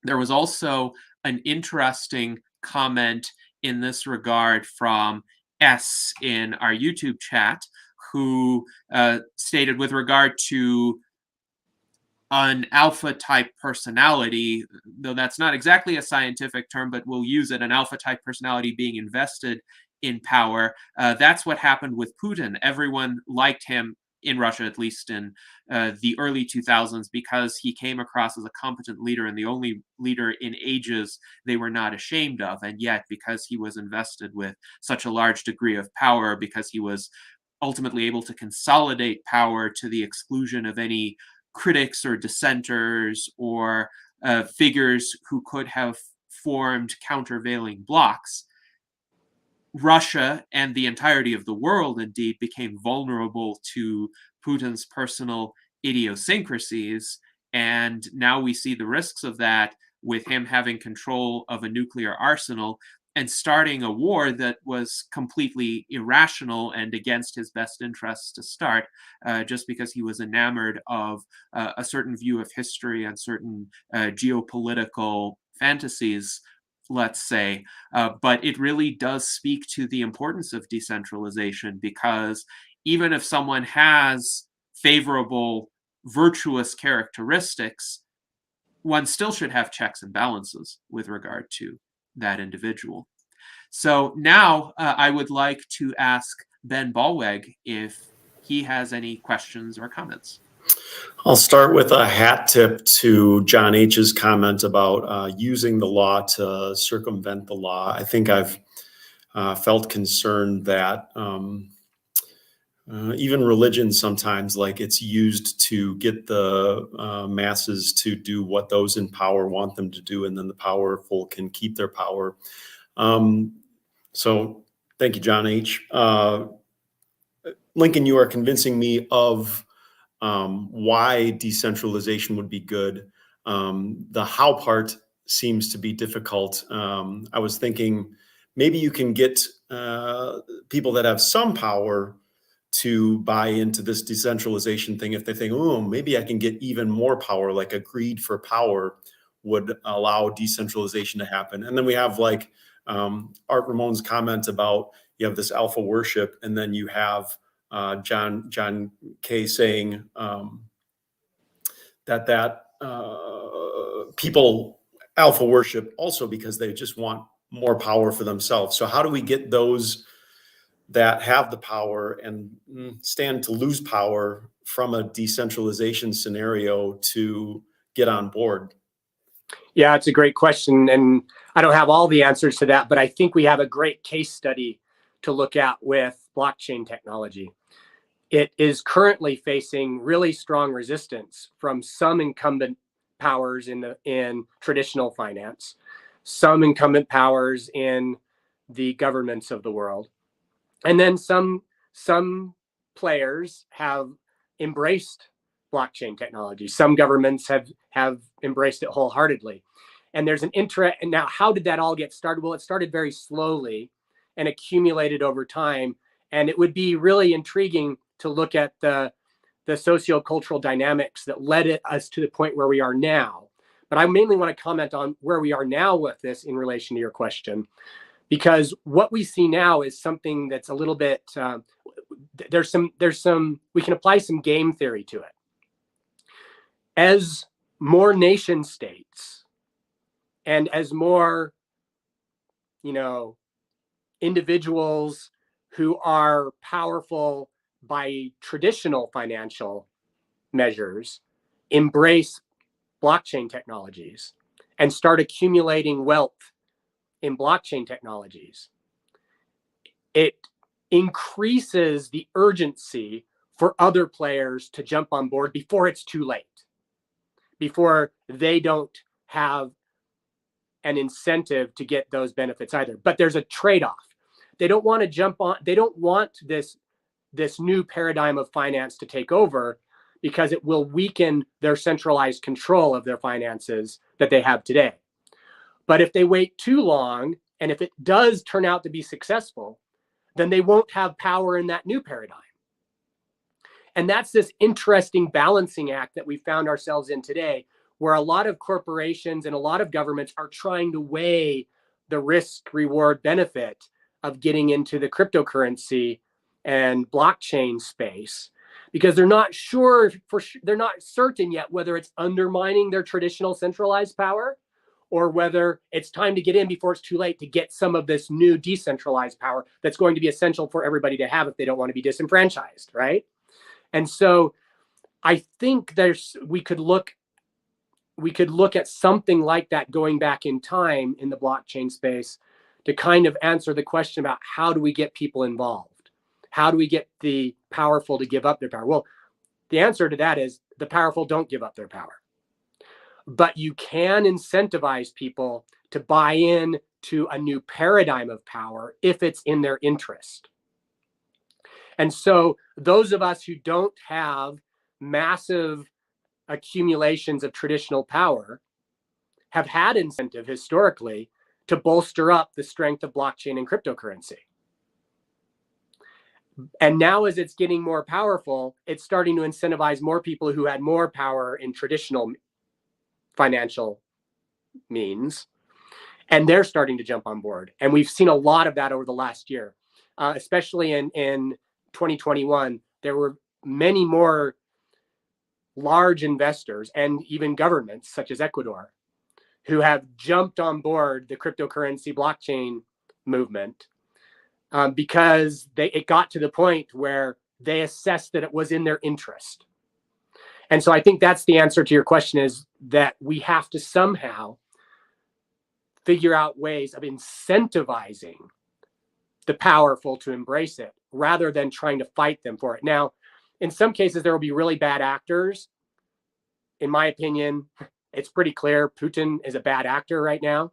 There was also an interesting comment in this regard from S in our YouTube chat, who stated, with regard to an alpha type personality, though that's not exactly a scientific term, but we'll use it, an alpha type personality being invested in power. That's what happened with Putin. Everyone liked him in Russia, at least in the early 2000s, because he came across as a competent leader and the only leader in ages they were not ashamed of. And yet, because he was invested with such a large degree of power, because he was ultimately able to consolidate power to the exclusion of any critics or dissenters or figures who could have formed countervailing blocs, Russia and the entirety of the world, indeed, became vulnerable to Putin's personal idiosyncrasies. And now we see the risks of that, with him having control of a nuclear arsenal and starting a war that was completely irrational and against his best interests to start, just because he was enamored of a certain view of history and certain geopolitical fantasies, let's say. But it really does speak to the importance of decentralization, because even if someone has favorable, virtuous characteristics, one still should have checks and balances with regard to that individual. So now I would like to ask Ben Ballweg if he has any questions or comments. I'll start with a hat tip to John H.'s comment about using the law to circumvent the law. I think I've felt concerned that even religion sometimes, like, it's used to get the masses to do what those in power want them to do, and then the powerful can keep their power. So thank you, John H. Lincoln, you are convincing me of why decentralization would be good. The how part seems to be difficult. I was thinking maybe you can get people that have some power to buy into this decentralization thing if they think, oh, maybe I can get even more power, like a greed for power would allow decentralization to happen. And then we have, like, Art Ramon's comment about, you have this alpha worship, and then you have John K saying that people alpha worship also because they just want more power for themselves. So how do we get those that have the power and stand to lose power from a decentralization scenario to get on board? Yeah, it's a great question. And I don't have all the answers to that, but I think we have a great case study to look at with blockchain technology. It is currently facing really strong resistance from some incumbent powers in traditional finance, some incumbent powers in the governments of the world, and then some players have embraced blockchain technology. Some governments have embraced it wholeheartedly. And there's an interest. And now, how did that all get started? Well, it started very slowly and accumulated over time. And it would be really intriguing to look at the sociocultural dynamics that led us to the point where we are now. But I mainly want to comment on where we are now with this in relation to your question, because what we see now is something that's a little bit, there's some, we can apply some game theory to it. As more nation states and as more, individuals who are powerful by traditional financial measures embrace blockchain technologies and start accumulating wealth in blockchain technologies, it increases the urgency for other players to jump on board before it's too late, before they don't have an incentive to get those benefits either. But there's a trade-off. They don't want to jump on, they don't want this new paradigm of finance to take over, because it will weaken their centralized control of their finances that they have today. But if they wait too long And if it does turn out to be successful, then they won't have power in that new paradigm. And that's this interesting balancing act that we found ourselves in today, where a lot of corporations and a lot of governments are trying to weigh the risk, reward, benefit of getting into the cryptocurrency and blockchain space, because they're not sure they're not certain yet whether it's undermining their traditional centralized power, or whether it's time to get in before it's too late to get some of this new decentralized power that's going to be essential for everybody to have if they don't want to be disenfranchised, right? And so I think we could look at something like that going back in time in the blockchain space to kind of answer the question about how do we get people involved? How do we get the powerful to give up their power? Well, the answer to that is the powerful don't give up their power. But you can incentivize people to buy in to a new paradigm of power if it's in their interest. And so those of us who don't have massive accumulations of traditional power have had incentive historically to bolster up the strength of blockchain and cryptocurrency. And now as it's getting more powerful, it's starting to incentivize more people who had more power in traditional financial means, and they're starting to jump on board. And we've seen a lot of that over the last year, especially in 2021. There were many more large investors and even governments such as Ecuador who have jumped on board the cryptocurrency blockchain movement because it got to the point where they assessed that it was in their interest. And so I think that's the answer to your question, is that we have to somehow figure out ways of incentivizing the powerful to embrace it rather than trying to fight them for it. Now, in some cases, there will be really bad actors. In my opinion, it's pretty clear Putin is a bad actor right now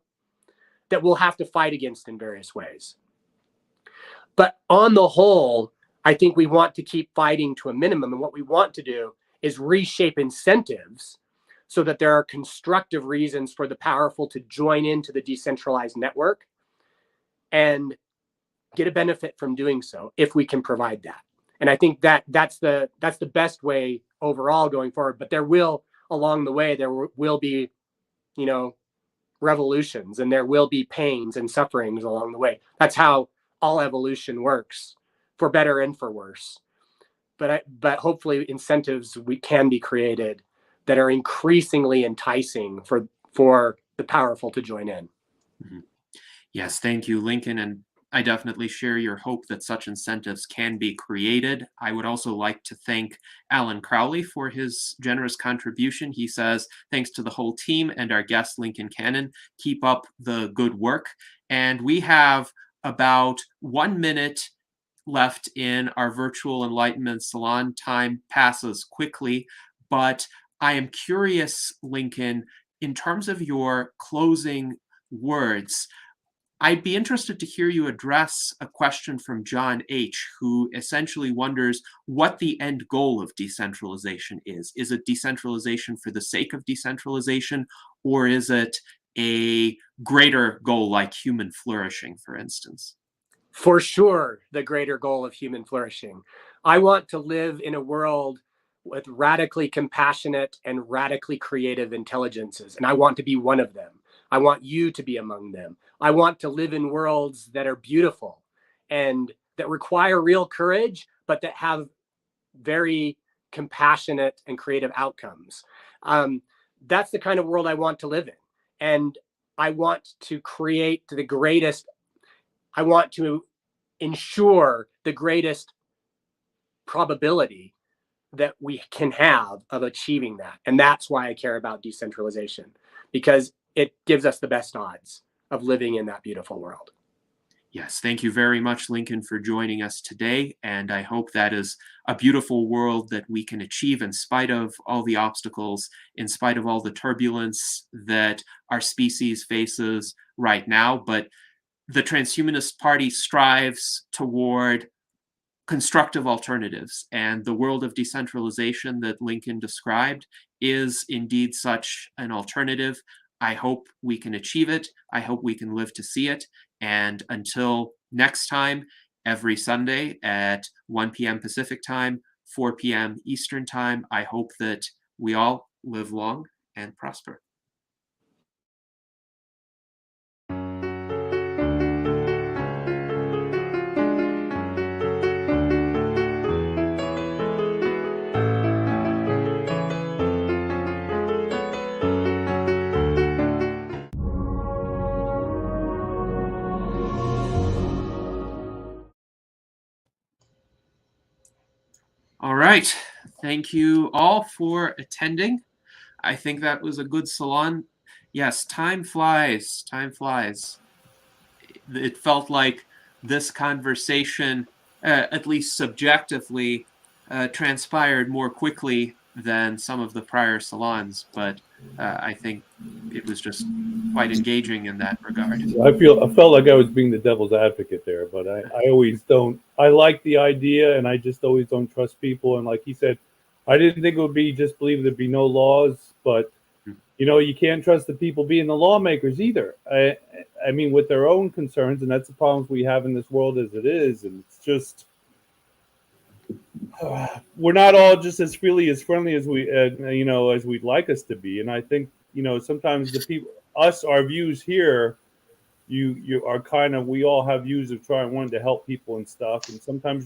that we'll have to fight against in various ways. But on the whole, I think we want to keep fighting to a minimum. And what we want to do is reshape incentives so that there are constructive reasons for the powerful to join into the decentralized network and get a benefit from doing so if we can provide that. And I think that's the best way overall going forward. But there will, along the way, there will be, revolutions, and there will be pains and sufferings along the way. That's how all evolution works, for better and for worse. But hopefully incentives can be created that are increasingly enticing for the powerful to join in. Mm-hmm. Yes, thank you, Lincoln. And I definitely share your hope that such incentives can be created. I would also like to thank Alan Crowley for his generous contribution. He says, thanks to the whole team and our guest, Lincoln Cannon. Keep up the good work. And we have about 1 minute left in our virtual Enlightenment Salon. Time passes quickly, but I am curious, Lincoln, in terms of your closing words, I'd be interested to hear you address a question from John H., who essentially wonders what the end goal of decentralization is. Is it decentralization for the sake of decentralization, or is it a greater goal like human flourishing, for instance? For sure, the greater goal of human flourishing. I want to live in a world with radically compassionate and radically creative intelligences, and I want to be one of them. I want you to be among them. I want to live in worlds that are beautiful and that require real courage, but that have very compassionate and creative outcomes. That's the kind of world I want to live in. And I want to create the greatest, I want to ensure the greatest probability that we can have of achieving that. And that's why I care about decentralization, because it gives us the best odds of living in that beautiful world. Yes, thank you very much, Lincoln, for joining us today. And I hope that is a beautiful world that we can achieve in spite of all the obstacles, in spite of all the turbulence that our species faces right now. But the Transhumanist Party strives toward constructive alternatives, and the world of decentralization that Lincoln described is indeed such an alternative. I hope we can achieve it. I hope we can live to see it. And until next time, every Sunday at 1 p.m. Pacific time, 4 p.m. Eastern time, I hope that we all live long and prosper. All right. Thank you all for attending. I think that was a good salon. Yes, time flies. Time flies. It felt like this conversation, at least subjectively, transpired more quickly than some of the prior salons, but I think it was just quite engaging in that regard. I felt like I was being the devil's advocate there, but I always don't. I like the idea, and I just always don't trust people. And like he said, I didn't think it would be just believe there'd be no laws, but you can't trust the people being the lawmakers either. I mean, with their own concerns, and that's the problems we have in this world as it is. And it's just we're not all just as friendly as we, as we'd like us to be. And I think sometimes the people, our views here, you are kind of, we all have views of wanting to help people and stuff, and sometimes